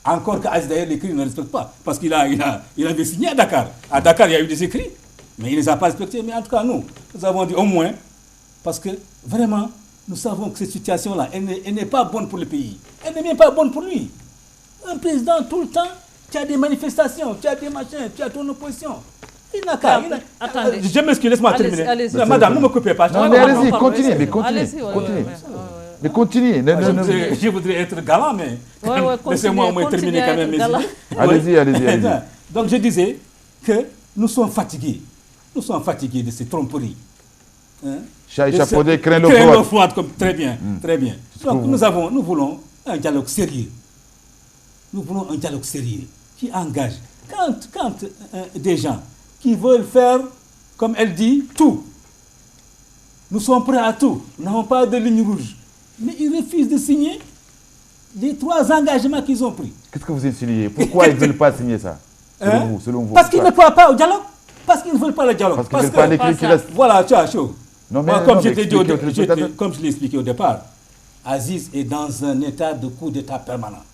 Encore qu'Aziz d'ailleurs, l'écrit ne respecte pas. Parce qu'il avait signé à Dakar. À Dakar, il y a eu des écrits, mais il ne les a pas respectés. Mais en tout cas, nous avons dit au moins, parce que vraiment, nous savons que cette situation-là, elle n'est pas bonne pour le pays. Elle n'est même pas bonne pour lui. Un président, tout le temps, tu as des manifestations, tu as des machins, tu as ton opposition. Il n'a qu'à. Attendez. Je m'excuse, laisse-moi terminer. Madame, ne me coupez pas. Non, mais allez-y, continuez. Mais continuez. Je voudrais être galant, mais laissez-moi au moins terminer quand même. Allez-y. Donc je disais que nous sommes fatigués. Nous sommes fatigués de ces tromperies. Chapeauté, craint l'eau froide. Très bien, très bien. Donc nous voulons un dialogue sérieux. Nous voulons un dialogue sérieux qui engage. Quand des gens qui veulent faire, comme elle dit, tout, nous sommes prêts à tout. Nous n'avons pas de ligne rouge. Mais ils refusent de signer les 3 engagements qu'ils ont pris. Qu'est-ce que vous insinuez? Pourquoi ils ne veulent pas signer ça? Selon vous. Parce qu'ils ne croient pas au dialogue. Parce qu'ils ne veulent pas le dialogue. Parce qu'ils ne veulent pas l'écrit qui reste. Voilà, tu as chaud. Comme je l'ai expliqué au départ, Aziz est dans un état de coup d'État permanent.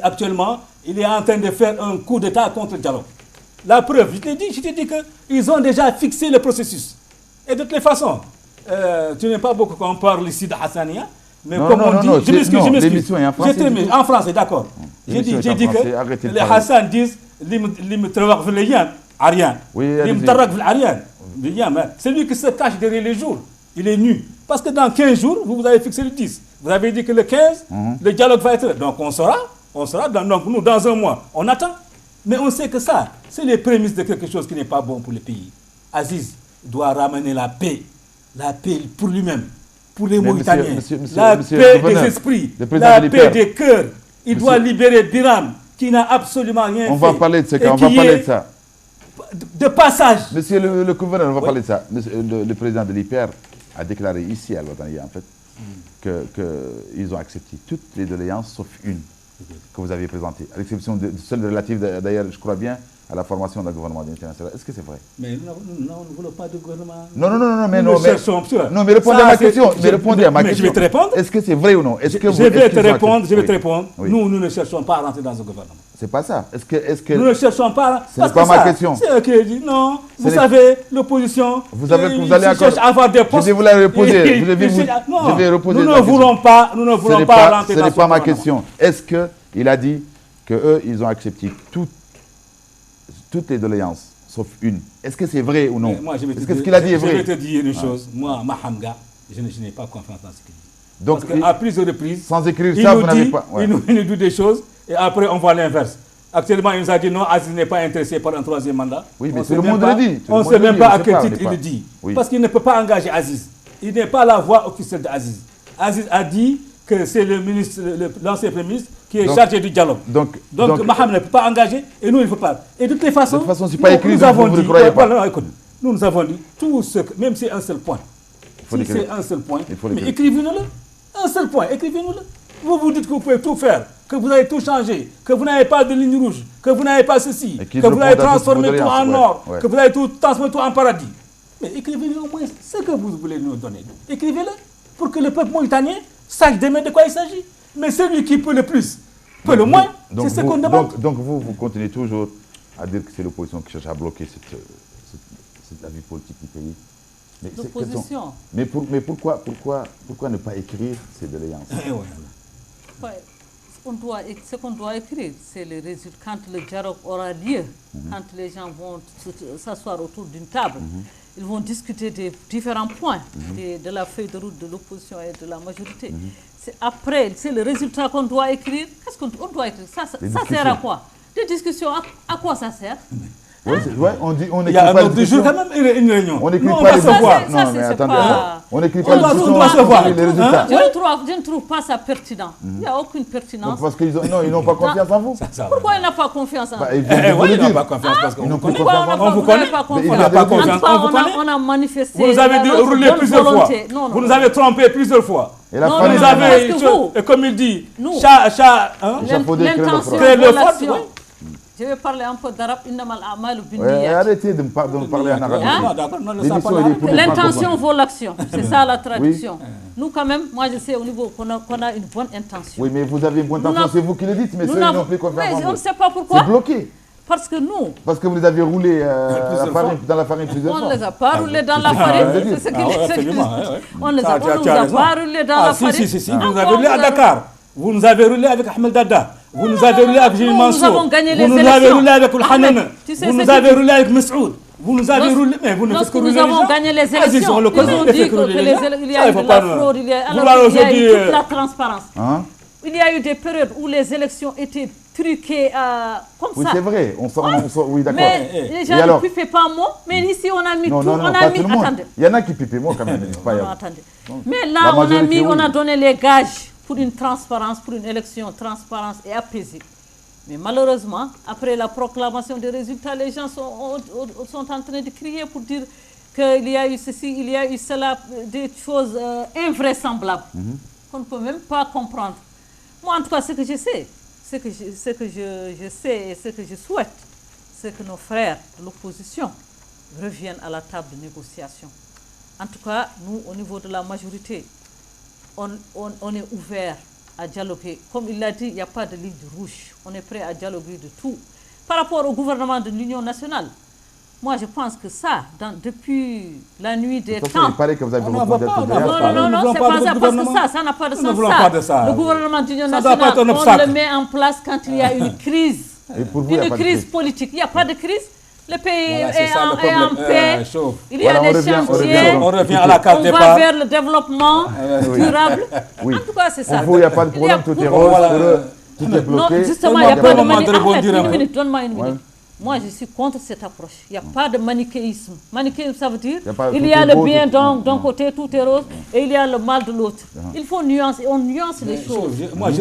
Actuellement, il est en train de faire un coup d'État contre le dialogue. La preuve, je t'ai dit qu'ils ont déjà fixé le processus. Et de toutes les façons, tu n'aimes pas beaucoup qu'on parle ici de Hassania, mais comme on dit, je m'excuse. En français, d'accord. J'ai dit que les Hassan disent c'est lui qui se cache derrière les jours. Il est nu. Parce que dans 15 jours, vous avez fixé le 10. Vous avez dit que le 15, le dialogue va être... Donc on sera donc nous, dans un mois, on attend. Mais on sait que ça, c'est les prémices de quelque chose qui n'est pas bon pour le pays. Aziz doit ramener la paix pour lui-même, pour les Mauritaniens, la paix des esprits, la paix des cœurs. Il doit libérer Biram, qui n'a absolument rien fait. On va parler de ça. de passage. Monsieur le gouverneur, on va parler de ça. Le président de l'IPR a déclaré ici à l'Ouattaniya, en fait, qu'ils ont accepté toutes les doléances sauf une que vous aviez présentée, à l'exception de celle relative, d'ailleurs, je crois bien, à la formation d'un gouvernement international. Est-ce que c'est vrai? Mais nous ne voulons pas de gouvernement. Non, mais répondez à ma question. Mais répondez à ma question. Je vais te répondre. Est-ce que c'est vrai ou non? Je vais te répondre. Oui. Nous ne cherchons pas à rentrer dans un gouvernement. C'est pas ça. Est-ce que nous ne cherchons pas. Ce n'est pas ma question. C'est eux qui disent non. Vous savez, l'opposition. Vous allez encore avoir des postes. Je vais vous la reposer. Je vais reposer. Nous ne voulons pas rentrer dans ce gouvernement. Ce n'est pas ma question. Est-ce qu'il a dit qu'eux, ils ont accepté toutes les doléances, sauf une? Est-ce que c'est vrai ou non? Est-ce que ce qu'il a dit est vrai? Je vais te dire une chose. Moi, Mahamga, je n'ai pas confiance dans ce qu'il dit. Donc, parce qu'à plusieurs reprises, sans écrire ça, vous n'avez pas. Il nous dit des choses et après, on voit l'inverse. Actuellement, il nous a dit non, Aziz n'est pas intéressé par un troisième mandat. Oui, mais tout le monde le dit. On ne sait même pas à quel titre il le dit. Parce qu'il ne peut pas engager Aziz. Il n'est pas la voix officielle d'Aziz. Aziz a dit que c'est le ministre, l'ancien Premier ministre, qui est chargé du dialogue. Donc Maham ne peut pas engager et nous, il ne faut pas. Et de toutes les façons, c'est pas écrit, vous ne croyez pas. Nous nous avons dit tout ce que, même si c'est un seul point, mais écrivez-nous-le. Un seul point, écrivez-nous-le. Vous vous dites que vous pouvez tout faire, que vous avez tout changé, que vous n'avez pas de ligne rouge, que vous n'avez pas ceci, que vous avez transformé tout en or, que vous avez tout transformé tout en paradis. Mais écrivez-nous au moins ce que vous voulez nous donner. Écrivez-le pour que le peuple mauritanien sache demain de quoi il s'agit. Mais celui qui peut le plus, peut le moins, c'est ce qu'on demande. Donc vous continuez toujours à dire que c'est l'opposition qui cherche à bloquer la vie politique du pays. L'opposition. Mais pourquoi ne pas écrire ces doléances? Ce qu'on doit écrire, c'est les résultats. Quand le dialogue aura lieu, quand les gens vont s'asseoir autour d'une table, ils vont discuter des différents points de la feuille de route de l'opposition et de la majorité. C'est après, c'est le résultat qu'on doit écrire. Qu'est-ce qu'on doit écrire? Ça sert à quoi? Des discussions, à quoi ça sert? Oui, on écrit il y a un ordre du jour quand même, une réunion. On n'écrit pas les savoir. Non, mais attendez. On n'écrit pas les résultats. Je ne trouve pas ça pertinent. Il n'y a aucune pertinence. Parce qu'ils n'ont pas confiance en vous. Pourquoi ils n'ont pas confiance en vous? Ils n'ont pas confiance parce qu'on vous connaît. On vous connaît. On n'a pas confiance. On a manifesté. Vous nous avez roulé plusieurs fois. Vous nous avez trompé plusieurs fois. Non, vous avez, et comme il dit, l'intention de l'action. Je vais parler un peu d'arabe. Arrêtez de me parler en arabe. L'intention vaut l'action. C'est ça la traduction. Nous, quand même, moi je sais au niveau qu'on a une bonne intention. Oui, mais vous avez une bonne intention, c'est vous qui le dites, mais ceux qui n'ont plus confiance en vous. On ne sait pas pourquoi. C'est bloqué. Parce que nous... Parce que vous les avez roulés dans la farine plusieurs fois. On ne les a pas roulés dans la farine. C'est ce qu'il dit. On ne nous a pas roulés dans la farine. Si, vous nous avez roulés à Dakar. Vous nous avez roulé avec Ahmed Dada. Vous nous avez roulé avec Gilles Mansour. Nous avons gagné les élections. Vous nous avez roulé avec Al-Hanan. Vous nous avez roulé avec Massoud. Vous nous avez roulé. Mais vous ne faites que rouler les gens. Nous avons gagné les élections. On le connaît. Ils ont dit qu'il y a eu de la fraude, il y a eu toute la transparence. Il y a eu des périodes où les élections étaient truquées comme ça. Oui, c'est vrai. Oui, d'accord. Mais les gens ne pipaient pas mot. Mais ici, on a mis tout. Non, pas tout le monde. Il y en a qui pipaient mot quand même. Attendez. Mais là, on a donné les gages pour une transparence, pour une élection transparente et apaisée. Mais malheureusement, après la proclamation des résultats, les gens sont en train de crier pour dire qu'il y a eu ceci, il y a eu cela, des choses invraisemblables qu'on ne peut même pas comprendre. Moi, en tout cas, ce que je sais, ce que je sais et ce que je souhaite, c'est que nos frères de l'opposition reviennent à la table de négociation. En tout cas, nous, au niveau de la majorité, on est ouvert à dialoguer. Comme il l'a dit, il n'y a pas de ligne rouge. On est prêt à dialoguer de tout. Par rapport au gouvernement de l'Union nationale, moi je pense que ça, depuis la nuit des temps... Il paraît que vous avez non, c'est pas ça, parce que ça n'a pas de sens. Le gouvernement de l'Union nationale, on le met en place quand il y a une crise. Une crise politique. Il n'y a pas de crise. Le pays est en paix, il y a des chantiers, on revient à la carte départ. On va vers le développement durable. Oui. En tout cas, c'est ça. Il n'y a pas de problème, tout est rose, tout est bloqué. Non, justement, il n'y a pas de manichéisme. Une minute, donne-moi une minute. Moi, je suis contre cette approche. Il n'y a pas de manichéisme. Manichéisme, ça veut dire il y a le bien d'un côté, tout est rose, et il y a le mal de l'autre. Il faut nuancer, on nuance les choses.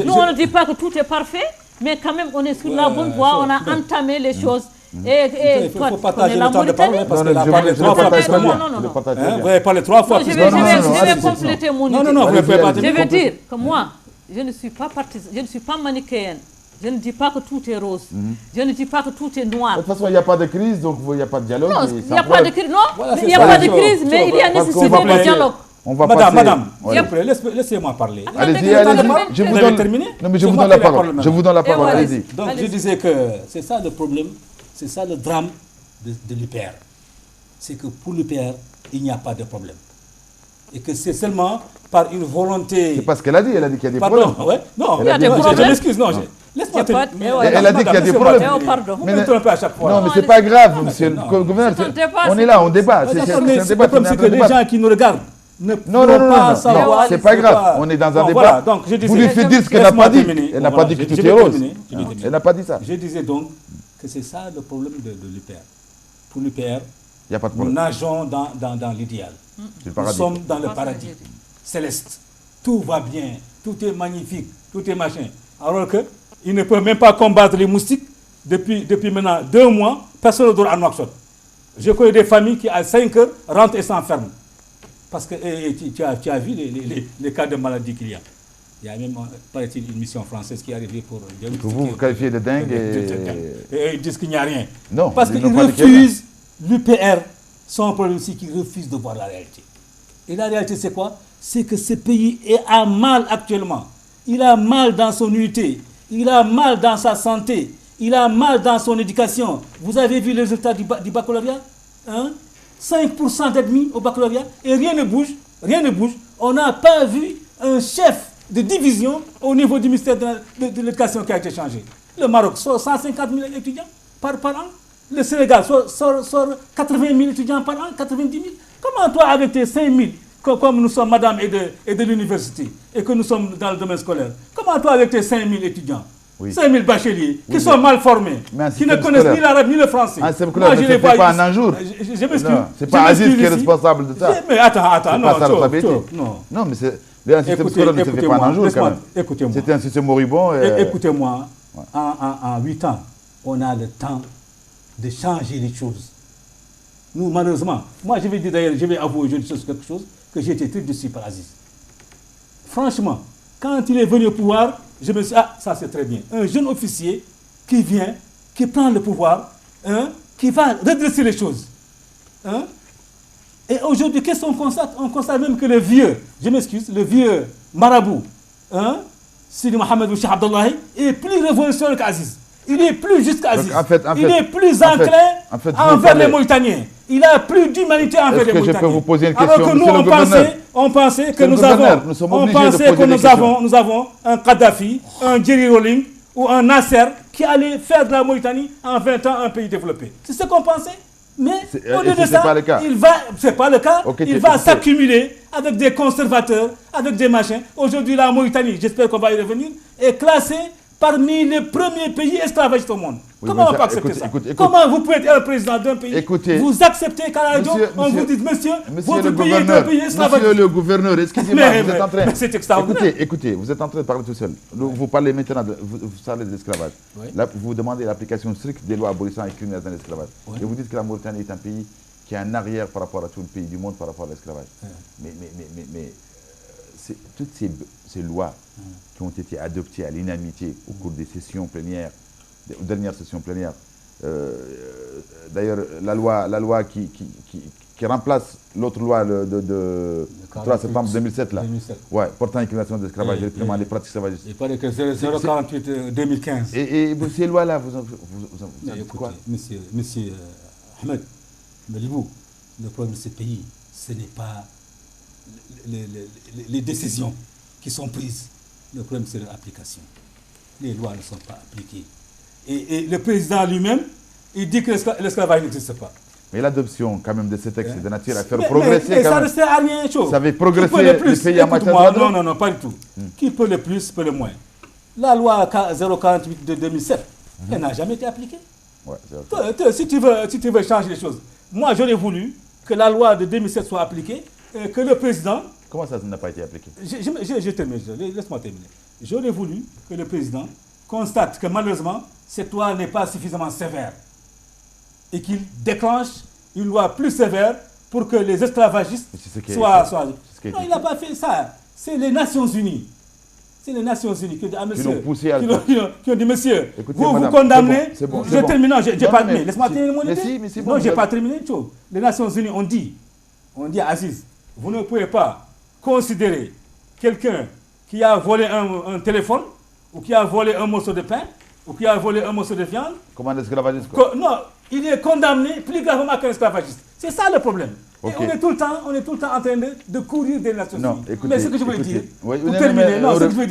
Nous, on ne dit pas que tout est parfait, mais quand même, on est sur la bonne voie, on a entamé les choses. Et il faut partager le temps de parole parce que la parole je le partage très bien. non. Je le partage très Vous bien. avez parlé 3 fois. Je vais compléter mon idée. Non, vous ne pouvez pas. Je veux dire que moi, je ne suis pas partisane, je ne suis pas manichéenne. Je ne dis pas que tout est rose. Je ne dis pas que tout est noir. De toute façon, il n'y a pas de crise, donc il n'y a pas de dialogue. Non, et il sans n'y a pas de problème. crise. Non, Voilà, il n'y a pas de ça. crise, mais il y a Parce qu'on nécessité va de dialogue. On va passer. Madame, Ouais. s'il vous plaît, laissez-moi parler. Allez-y, Attendez, allez-y. Je vous vous avez donne. terminé. Non, mais je C'est vous moi donne la qui ai parole. maintenant. Je vous donne la parole. voilà. Allez-y. Donc Allez-y. je disais que c'est ça le problème, c'est ça le drame de l'UPR. C'est que pour l'UPR, il n'y a pas de problème. Et que c'est seulement par une volonté... C'est pas ce qu'elle a dit. Elle a dit qu'il y a des Pardon, problèmes. ouais, non, Il y a des je problèmes. m'excuse, non, laisse-moi Il y a pas- terminer. Elle a dit qu'il y a des Laissez-moi problèmes. terminer. Pardon. Vous me trompez à chaque fois. Non, mais Non, c'est allez-y. pas grave, monsieur le gouverneur. C'est un débat, On c'est est là, tout. on débat. D'accord, C'est mais un le débat. problème, c'est que les gens qui nous regardent ne Non, pourront non, pas non, savoir... c'est pas grave. On est dans un Bon, débat. voilà, donc je disais- Vous lui faites dire ce qu'elle n'a Laisse-moi pas dit. terminer. Elle n'a Voilà, pas dit que je tout vais est rose. terminer, je vais terminer. Elle n'a pas dit ça. Je disais donc que c'est ça le problème de l'UPR. Pour l'UPR, Il n'y a pas de nous problème. nageons dans l'idéal. C'est le Nous paradis. sommes dans le paradis céleste. Tout va bien, tout est magnifique, tout est machin. Alors qu'ils ne peuvent même pas combattre les moustiques depuis maintenant 2 mois, personne ne dort à Nouakchott. Je connais des familles qui à 5 heures rentrent et s'enferment. Parce que tu as vu les cas de maladie qu'il y a. Il y a même, paraît-il, une mission française qui est arrivée pour... Que vous qualifiez de dingue et... Et ils disent qu'il n'y a rien. Non, Parce ils qu'ils n'ont pas dit qu'il y a refusent, l'UPR, son problème aussi, qu'ils refusent de voir la réalité. Et la réalité, c'est quoi? C'est que ce pays est à mal actuellement. Il a mal dans son unité, il a mal dans sa santé, il a mal dans son éducation. Vous avez vu les résultats du baccalauréat, hein? 5% d'admis au baccalauréat et rien ne bouge, rien ne bouge. On n'a pas vu un chef de division au niveau du ministère de l'éducation qui a été changé. Le Maroc sort 150 000 étudiants par an. Le Sénégal sort 80 000 étudiants par an, 90 000. Comment toi, avec tes 5 000, comme nous sommes madame et de l'université, et que nous sommes dans le domaine scolaire, comment toi, avec tes 5 000 étudiants, Oui. 5 000 bacheliers, Oui, qui sont mal formés, mais un qui ne système connaissent scolaire. ni l'arabe ni le français. Un système scolaire ne je se les fait vois pas ici. en un jour. Je m'excuse. Non, c'est Je pas Aziz m'excuse qui est ici. responsable de ça. Mais attends, C'est non, pas sa responsabilité. non. Non, mais un système scolaire ne se fait pas en un jour quand même. Écoutez-moi. C'était un système moribond. Écoutez-moi, en 8 ans, on a le temps de changer les choses. Nous, malheureusement, moi je vais dire d'ailleurs, je vais avouer quelque chose, que j'ai été très déçu par Aziz. Franchement, quand il est venu au pouvoir, je me suis dit, ah, ça c'est très bien. Un jeune officier qui vient, qui prend le pouvoir, hein, qui va redresser les choses. Hein. Et aujourd'hui, qu'est-ce qu'on constate? On constate même que le vieux, je m'excuse, le vieux marabout, hein, Sidi Mohamed Cheikh Abdullahi, est plus révolutionnaire qu'Aziz. Il est plus juste qu'Aziz. Il est plus enclin envers les Mauritaniens. Il a plus d'humanité envers les Mauritaniens. Est-ce que je peux vous poser une question, alors que nous, on pensait que nous avons un Kadhafi, un Jerry Rawlings ou un Nasser qui allait faire de la Mauritanie en 20 ans un pays développé. C'est ce qu'on pensait. Mais au lieu de ça, c'est pas le cas. Okay, il va s'accumuler avec des conservateurs, avec des machins. Aujourd'hui, la Mauritanie, j'espère qu'on va y revenir, est classée parmi les premiers pays esclavagistes au monde. Oui, comment on peut accepter ça? Comment vous pouvez être un président d'un pays? Vous acceptez qu'à la radio, on vous dit, monsieur votre pays est un pays esclavagiste. Monsieur le gouverneur, excusez-moi, vous êtes en train... Mais c'est extraordinaire. Écoutez, vous êtes en train de parler tout seul. Vous parlez maintenant, vous parlez de l'esclavage. Oui. Là, vous demandez l'application stricte des lois abolissant et criminalisant l'esclavage. Oui. Et vous dites que la Mauritanie est un pays qui est en arrière par rapport à tout le pays du monde par rapport à l'esclavage. Oui. Mais toutes ces lois qui ont été adoptées à l'unanimité au cours des sessions plénières, aux dernières sessions plénières. D'ailleurs, la loi qui remplace l'autre loi de 3 septembre 2007, là, ouais, portant incrimination de l'esclavage, réprimant les pratiques esclavagistes. Il paraît que c'est 048 2015. Et ces lois-là, vous quoi? Monsieur Ahmed Melibou, le problème de ce pays, ce n'est pas les décisions qui sont prises. Le problème, c'est leur application. Les lois ne sont pas appliquées. Et le président lui-même, il dit que l'esclavage n'existe pas. Mais l'adoption, quand même, de ces textes est de nature à faire progresser. Mais ça ne sert à rien, chose. Ça avait progressé le pays en matière de Non, pas du tout. Qui peut le plus, peut le moins. La loi 048 de 2007, elle n'a jamais été appliquée. Ouais, si tu veux changer les choses, moi, j'aurais voulu que la loi de 2007 soit appliquée et que le président... Comment ça n'a pas été appliqué? Je termine, laisse-moi terminer. J'aurais voulu que le président constate que malheureusement, cette loi n'est pas suffisamment sévère. et qu'il déclenche une loi plus sévère pour que les esclavagistes soient... Non, il n'a pas fait ça. C'est les Nations Unies. C'est les Nations Unies qui ont dit, monsieur, écoutez, vous madame, condamnez... c'est bon, je termine, non, j'ai pas terminé. Laisse-moi terminer mon idée. Mais si, bon, non, je n'ai pas terminé une chose. Les Nations Unies ont dit à Aziz, vous ne pouvez pas considérer quelqu'un qui a volé un téléphone, ou qui a volé un morceau de pain, ou qui a volé un morceau de viande. Comme un esclavagiste, Non, il est condamné plus gravement qu'un esclavagiste. C'est ça le problème. Okay. Et on est tout le temps en train de courir des Nations Unies. Mais ce que je veux dire,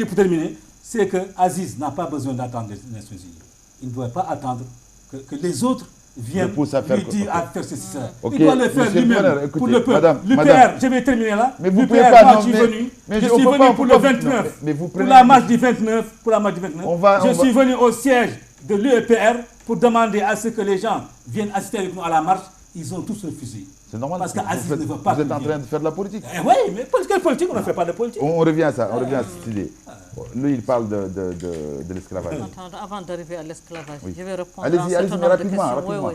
pour terminer, c'est que Aziz n'a pas besoin d'attendre les Nations Unies. Il ne doit pas attendre que les autres viennent lui dire à faire ceci, ça. Il doit le faire lui-même pour le peuple. L'UPR, je vais terminer là. Mais vous pouvez pas, je suis venu pour le 29, pour la marche du 29, je suis venu au siège de l'UPR pour demander à ce que les gens viennent assister avec nous à la marche. Ils ont tous refusé. C'est normal. Parce qu'Aziz ne veut pas. Vous êtes en train de faire de la politique. Oui, mais quelle politique? On ne fait pas de politique. On revient à ça, à cette idée. Lui, il parle de l'esclavage. Avant d'arriver à l'esclavage, je vais répondre à un certain nombre de questions. Rapidement.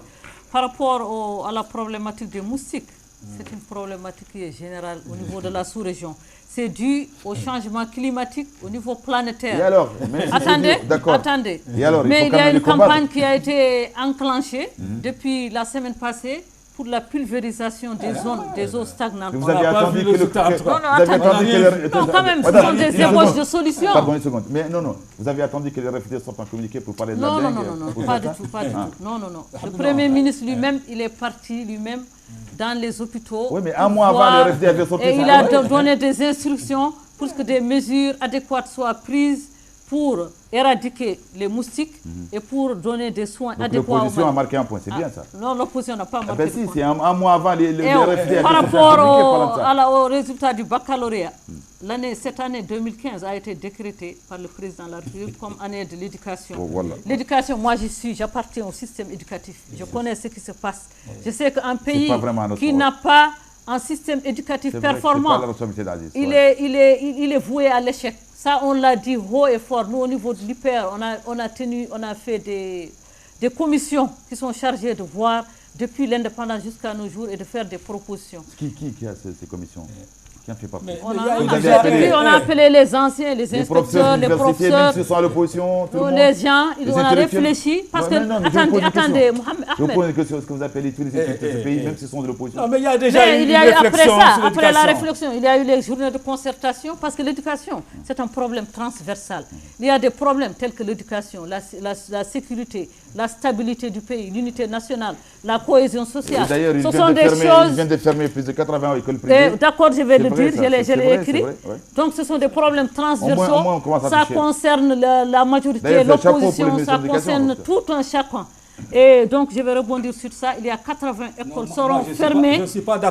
Par rapport à la problématique des moustiques, c'est une problématique qui est générale au niveau de la sous-région. C'est dû au changement climatique au niveau planétaire. Et alors, attendez. Et alors, mais il y a une campagne qui a été enclenchée depuis la semaine passée pour la pulvérisation des eaux stagnantes. Vous avez attendu que le... Non, quand même, ce sont des ébauches de solutions. Pardon, une seconde. Mais non. Vous avez attendu que les réfugiés sortent en communiqué pour parler de la dengue? Non, pas du tout. Non. Le Premier ministre lui-même, il est parti lui-même dans les hôpitaux. Oui, mais un mois avant, les réfugiés avaient sorti. Et il a donné des instructions pour que des mesures adéquates soient prises pour éradiquer les moustiques et pour donner des soins adéquats. L'opposition a marqué un point, c'est bien ça? Non, l'opposition n'a pas marqué. Si, c'est un mois avant les réfugiés. Par rapport au résultat du baccalauréat, cette année 2015 a été décrétée par le président de la République comme année de l'éducation. L'éducation, moi j'appartiens au système éducatif. Je connais ce qui se passe. Je sais qu'un pays qui n'a pas un système éducatif performant, il est voué à l'échec. Ça, on l'a dit haut et fort. Nous, au niveau de l'IPR, on a fait des commissions qui sont chargées de voir depuis l'indépendance jusqu'à nos jours et de faire des propositions. Qui a ces commissions? Qui en fait partie? On a appelé les anciens, les inspecteurs, les professeurs, même sont à l'opposition, les gens, on a réfléchi. Parce que, attendez, Mohamed Ahmed. Je pose ce que vous appelez tous les inspecteurs de ce pays, même s'ils sont de l'opposition. Non, mais il y a déjà une réflexion. Après la réflexion, il y a eu les journées de concertation, parce que l'éducation, c'est un problème transversal. Il y a des problèmes tels que l'éducation, la sécurité, la stabilité du pays, l'unité nationale, la cohésion sociale. D'ailleurs, ils viennent de fermer plus de 80 écoles privées. D'accord, je vais le dire, je l'ai écrit. Donc ce sont des problèmes transversaux. Ça concerne la majorité, l'opposition, ça concerne tout un chacun. Et donc je vais rebondir sur ça. Il y a 80 écoles qui seront fermées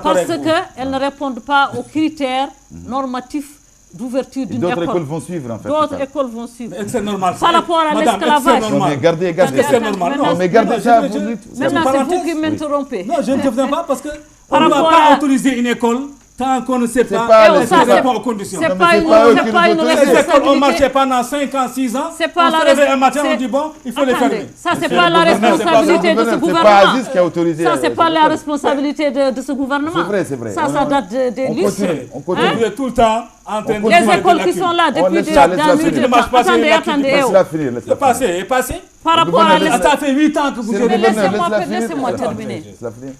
parce qu'elles ne répondent pas aux critères normatifs d'ouverture d'une école. D'autres écoles vont suivre en fait. D'autres écoles vont suivre. C'est normal. Par rapport à l'esclavage. Non, mais gardez. C'est normal. Non, mais gardez ça. Maintenant, c'est vous qui m'interrompez. Non, je ne te viens pas parce qu'on ne va pas autoriser une école tant qu'on ne sait pas répond aux conditions. C'est pas une responsabilité. On marchait pendant 5 ans, 6 ans. C'est pas on se réveille un matin, on dit bon, il faut les fermer. Ça, c'est pas la responsabilité de ce gouvernement. C'est pas Aziz qui a autorisé. Ça, c'est pas la responsabilité de ce gouvernement. C'est vrai. Ça date des listes. On continue tout le temps en train de... Les écoles qui sont là depuis des années. Attendez. Le passé est passé. Par rapport à ça fait 8 ans que vous êtes... Laissez-moi terminer.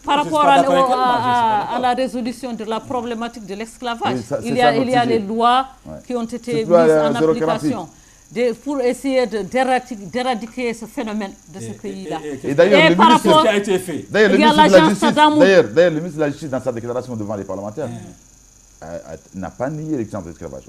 Par rapport à la résolution de la problématique de l'esclavage, il y a les lois qui ont été mises en application pour essayer d'éradiquer ce phénomène de ce pays-là. Et d'ailleurs, le ministre qui a été fait. Il y a l'agence Tadamoun. D'ailleurs, le ministre de la Justice, dans sa déclaration devant les parlementaires, n'a pas nié l'exemple de l'esclavage.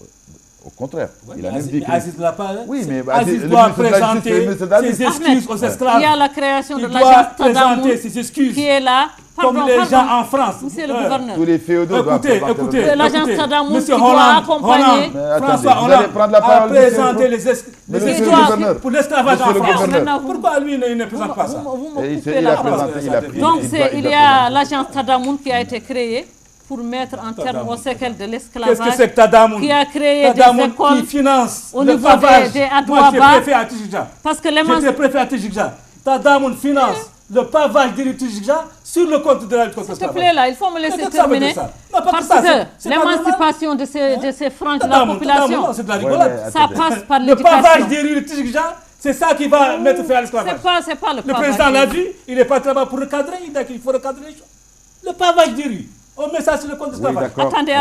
Au contraire, il a même dit que... Aziz l'a pas... Oui, mais Aziz doit présenter ses excuses aux esclaves. Il y a la création de l'agence Tadamoun qui est là. Comme les gens en France. Monsieur le gouverneur. Tous les féodaux écoutez. L'agence Tadamoun qui doit accompagner... François Hollande a présenté les excuses pour l'esclavage en France. Pourquoi lui, il ne présente pas ça? Vous me coupez la parole. Donc, il y a l'agence Tadamoun qui a été créée pour mettre en terme aux séquelles de l'esclavage. Qu'est-ce que c'est que Tadamoun? Qui a créé des écoles qui finance au niveau des Adouaba. Moi, j'étais préfet à Tijigja. Parce que j'étais préfet à Tijigja. Tadamoun finance le pavage des Tijikja sur le compte de la lutte contre l'esclavage. S'il te plaît, là, il faut me laisser terminer. Parce que l'émancipation de ces franges de la population, ça passe par l'éducation. Le pavage des rues de Tijikja, c'est ça qui va mettre fin à l'esclavage. C'est pas le pavage. Le président l'a vu, il n'est pas travaillé pour recadrer, il dit qu'il faut recadrer les choses. Le pavage des rues. On met ça sur le compte de l'esclavage. Attendez.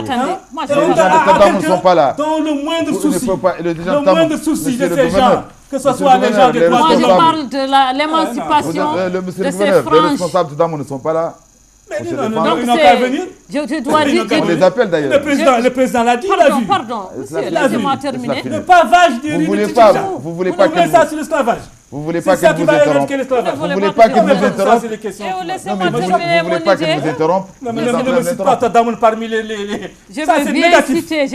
Moi, les gens ne sont pas là. Dans le moindre souci de ces gens, que ce soit les gens de Moi, je parle de l'émancipation de ces franges. Les responsables de Damoun ne sont pas là. Mais ils n'ont qu'à venir. Je dois dire on les appelle d'ailleurs. Le président l'a dit, il l'a vu. Pardon, laissez-moi terminer. Le pavage des rues de Tijikja. Vous voulez pas que ça sur l'esclavage. Vous voulez pas qu'il vous interrompe. Vous voulez pas qu'il vous interrompe. Laissez-moi Vous terminer voulez mon pas qu'il idée. vous interrompe. Non, mais ne me cite pas Tadamoun parmi les... Je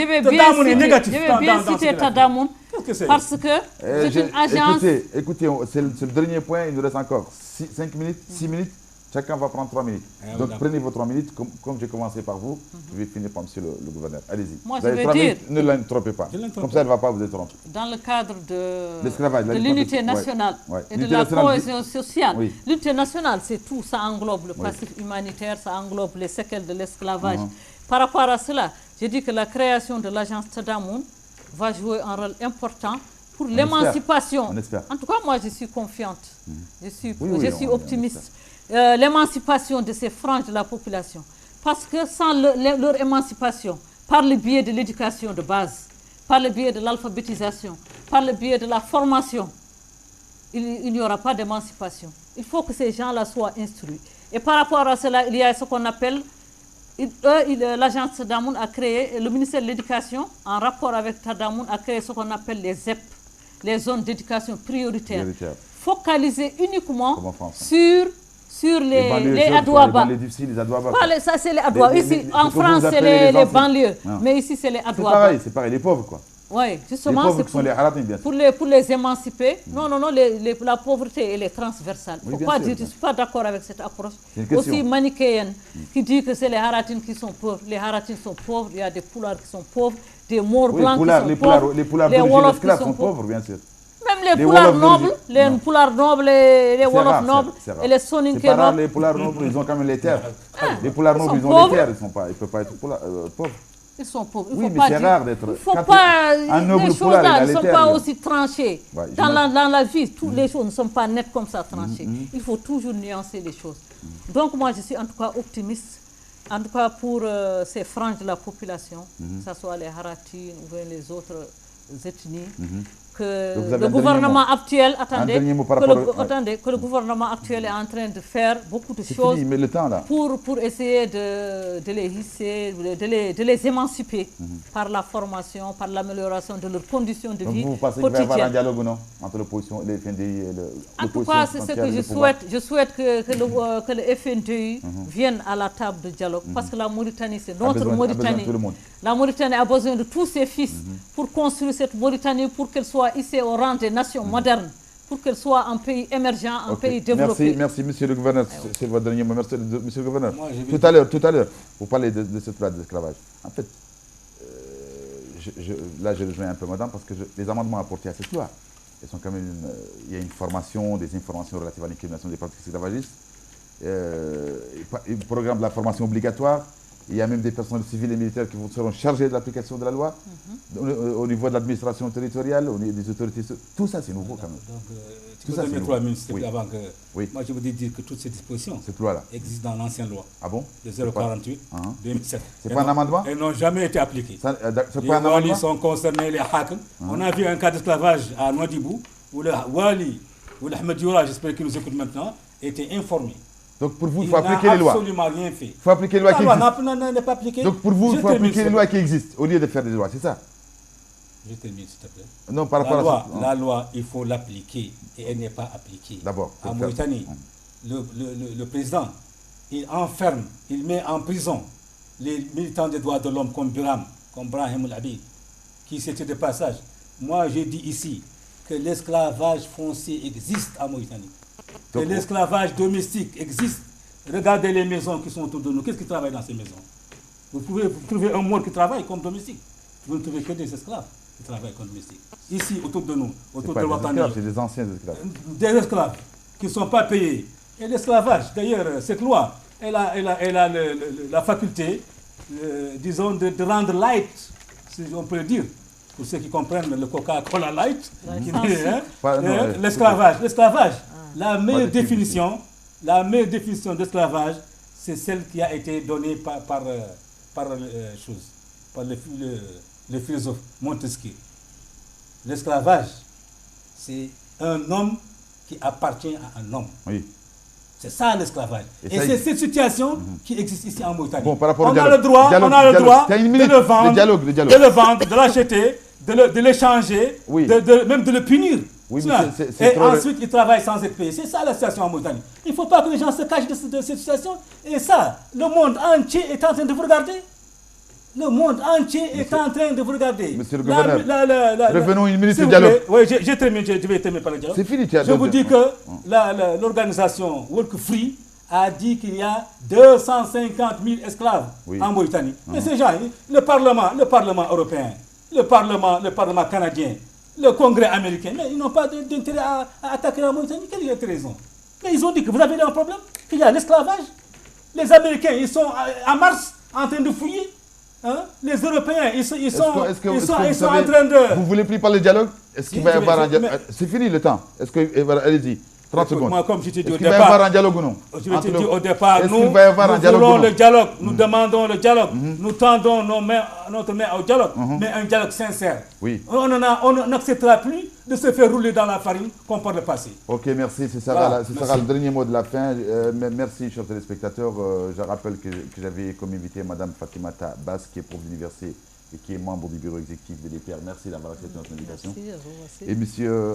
vais bien citer Tadamoun parce que c'est une agence... Écoutez, c'est le dernier point, il nous reste encore 5 minutes, 6 minutes. Chacun va prendre 3 minutes. Donc prenez vos 3 minutes, comme j'ai commencé par vous, je vais finir par monsieur le gouverneur. Allez-y. Moi, je veux dire... Ne l'interrompez pas. Comme ça, elle ne va pas vous interrompre. Dans le cadre de l'unité nationale et de la cohésion sociale. L'unité nationale, c'est tout. Ça englobe le passif humanitaire, ça englobe les séquelles de l'esclavage. Par rapport à cela, je dis que la création de l'agence Tadamoun va jouer un rôle important pour l'émancipation. En tout cas, moi, je suis confiante. Je suis optimiste. L'émancipation de ces franges de la population. Parce que sans leur émancipation, par le biais de l'éducation de base, par le biais de l'alphabétisation, par le biais de la formation, il n'y aura pas d'émancipation. Il faut que ces gens-là soient instruits. Et par rapport à cela, il y a ce qu'on appelle, l'agence Tadamoun a créé, le ministère de l'Éducation, en rapport avec Tadamoun, a créé ce qu'on appelle les ZEP, les zones d'éducation prioritaires, focalisées uniquement sur les Adouaba. Ça, c'est les Adouaba. Ici, en France, c'est les banlieues. Mais ici, c'est les Adouaba. C'est pareil, les pauvres, quoi. Oui, justement, c'est pour les émanciper. Non, la pauvreté, elle est transversale. Je ne suis pas d'accord avec cette approche aussi manichéenne qui dit que c'est les Haratines qui sont pauvres. Les Haratines sont pauvres, il y a des Poulards qui sont pauvres, des Maures blancs qui sont pauvres. Les Poulards d'origine esclave sont pauvres, bien sûr. Même les Poulards nobles, les Wolofs nobles et les Soninké nobles. Les Poulards nobles, ils ont quand même les terres. Les Poulards nobles, ils ont les terres, ils ne peuvent pas être pauvres. Ils sont pauvres. Oui, mais c'est rare d'être... Il ne faut pas... Les choses-là ne sont pas aussi tranchées. Dans la vie, toutes les choses ne sont pas nettes comme ça tranchées. Il faut toujours nuancer les choses. Donc moi, je suis en tout cas optimiste. En tout cas pour ces franges de la population, que ce soit les Haratines ou les autres ethnies, que le gouvernement actuel, que le gouvernement actuel est en train de faire beaucoup de choses pour essayer de les hisser, de les émanciper par la formation, par l'amélioration de leurs conditions de vie. Donc vous pensez qu'il va y avoir un dialogue ou non entre l'opposition, les FNDI et l'opposition? En tout cas, c'est ce que je souhaite. Je souhaite que le FNDI vienne à la table de dialogue parce que la Mauritanie, c'est notre Mauritanie. La Mauritanie a besoin de tous ses fils pour construire cette Mauritanie, pour qu'elle soit ici au rang des nations modernes, pour qu'elle soit un pays émergent, un pays développé. Merci, monsieur le gouverneur. C'est votre dernier mot. Merci, monsieur le gouverneur. Tout à l'heure, vous parlez de cette loi d'esclavage. En fait, là, je rejoins un peu madame parce que les amendements apportés à cette loi, ils sont quand même il y a une formation, des informations relatives à l'incrimination des pratiques esclavagistes, un programme de la formation obligatoire. Il y a même des personnels civils et militaires qui seront chargés de l'application de la loi, au niveau de l'administration territoriale, au niveau des autorités. Tout ça, c'est nouveau quand même. Donc, tu peux donner 3 minutes, avant que... Oui. Moi, je voudrais dire que toutes ces dispositions existent dans l'ancienne loi. Ah bon? De 048, 2007. C'est pas un amendement? Elles n'ont jamais été appliquées. Les Walis sont concernés, les Hakim. On a vu un cas d'esclavage à Nouadhibou, où le Wali, ou l'Ahmed Youra, j'espère qu'il nous écoute maintenant, était informé. Donc pour vous, il faut appliquer les lois. Il n'a absolument rien fait. Il faut appliquer les lois qui existent. La loi n'est pas appliquée. Donc pour vous, il faut appliquer les lois qui existent au lieu de faire des lois, c'est ça? Je termine, s'il te plaît. Non, par rapport à ça. La loi, il faut l'appliquer et elle n'est pas appliquée. D'abord. En Mauritanie, le président, il enferme, il met en prison les militants des droits de l'homme comme Biram, comme Brahim El-Habib, qui c'était de passage. Moi, je dis ici que l'esclavage foncier existe en Mauritanie. Que l'esclavage domestique existe. Regardez les maisons qui sont autour de nous. Qu'est-ce qui travaille dans ces maisons? Vous pouvez trouver un monde qui travaille comme domestique. Vous ne trouvez que des esclaves qui travaillent comme domestiques. Ici, autour de nous, autour de Watani. C'est des anciens esclaves. Des esclaves qui ne sont pas payés, Et l'esclavage, d'ailleurs, cette loi, elle a la faculté, disons, de rendre light, si on peut le dire, pour ceux qui comprennent le Coca-Cola light, l'esclavage. La meilleure définition d'esclavage, c'est celle qui a été donnée par le philosophe Montesquieu. L'esclavage, c'est un homme qui appartient à un homme. Oui. C'est ça l'esclavage. Et c'est cette situation qui existe ici en Mauritanie. Bon, par rapport on a le droit de le vendre, de l'acheter, de l'échanger, même de le punir. Oui, et ensuite, il travaille sans être payé. C'est ça la situation en Mauritanie. Il ne faut pas que les gens se cachent de cette situation. Et ça, le monde entier est en train de vous regarder. Le monde entier est en train de vous regarder. Monsieur le gouverneur, revenons une minute au dialogue. Oui, je vais terminer par le dialogue. C'est fini, je vous dis que l'organisation Work Free a dit qu'il y a 250 000 esclaves en Mauritanie. Mais ces gens, le Parlement européen, le Parlement canadien, le Congrès américain, mais ils n'ont pas d'intérêt à attaquer la Mauritanie. Quelle est la raison? Mais ils ont dit que vous avez un problème, qu'il y a l'esclavage. Les Américains, ils sont à Mars en train de fouiller. Hein? Les Européens, ils sont en train de... Vous ne voulez plus parler de dialogue? Est-ce qu'il va y avoir un dialogue? C'est fini le temps. Est-ce que... Allez-y. 30 secondes. Moi, comme je t'ai dit au départ... Est-ce qu'il va y avoir un dialogue ou non? Je t'ai dit au départ, nous voulons le dialogue, nous demandons le dialogue, nous tendons notre main au dialogue, mais un dialogue sincère. Oui. On n'acceptera plus de se faire rouler dans la farine comme par le passé. Ok, merci. Ce sera le dernier mot de la fin. Merci, chers téléspectateurs. Je rappelle que j'avais comme invité Mme Fatimata Bass, qui est prof d'université et qui est membre du bureau exécutif de l'EPR. Merci d'avoir accepté notre invitation. Et M.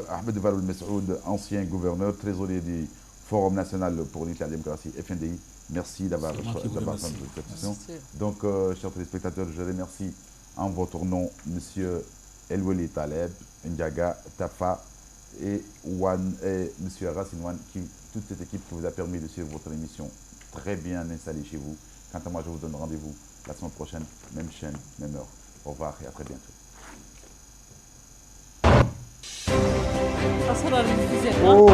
Ahmed Varoul Messoud, ancien gouverneur, trésorier du Forum national pour l'unité et la démocratie, FNDI. Merci d'avoir fait cette question. Donc, chers téléspectateurs, je remercie en votre nom M. Elweli Taleb, Ndiaga, Tafa et M. Racine Wan, toute cette équipe qui vous a permis de suivre votre émission très bien installée chez vous. Quant à moi, je vous donne rendez-vous la semaine prochaine, même chaîne, même heure. Au revoir et à très bientôt. Ça sera le c'est chaud.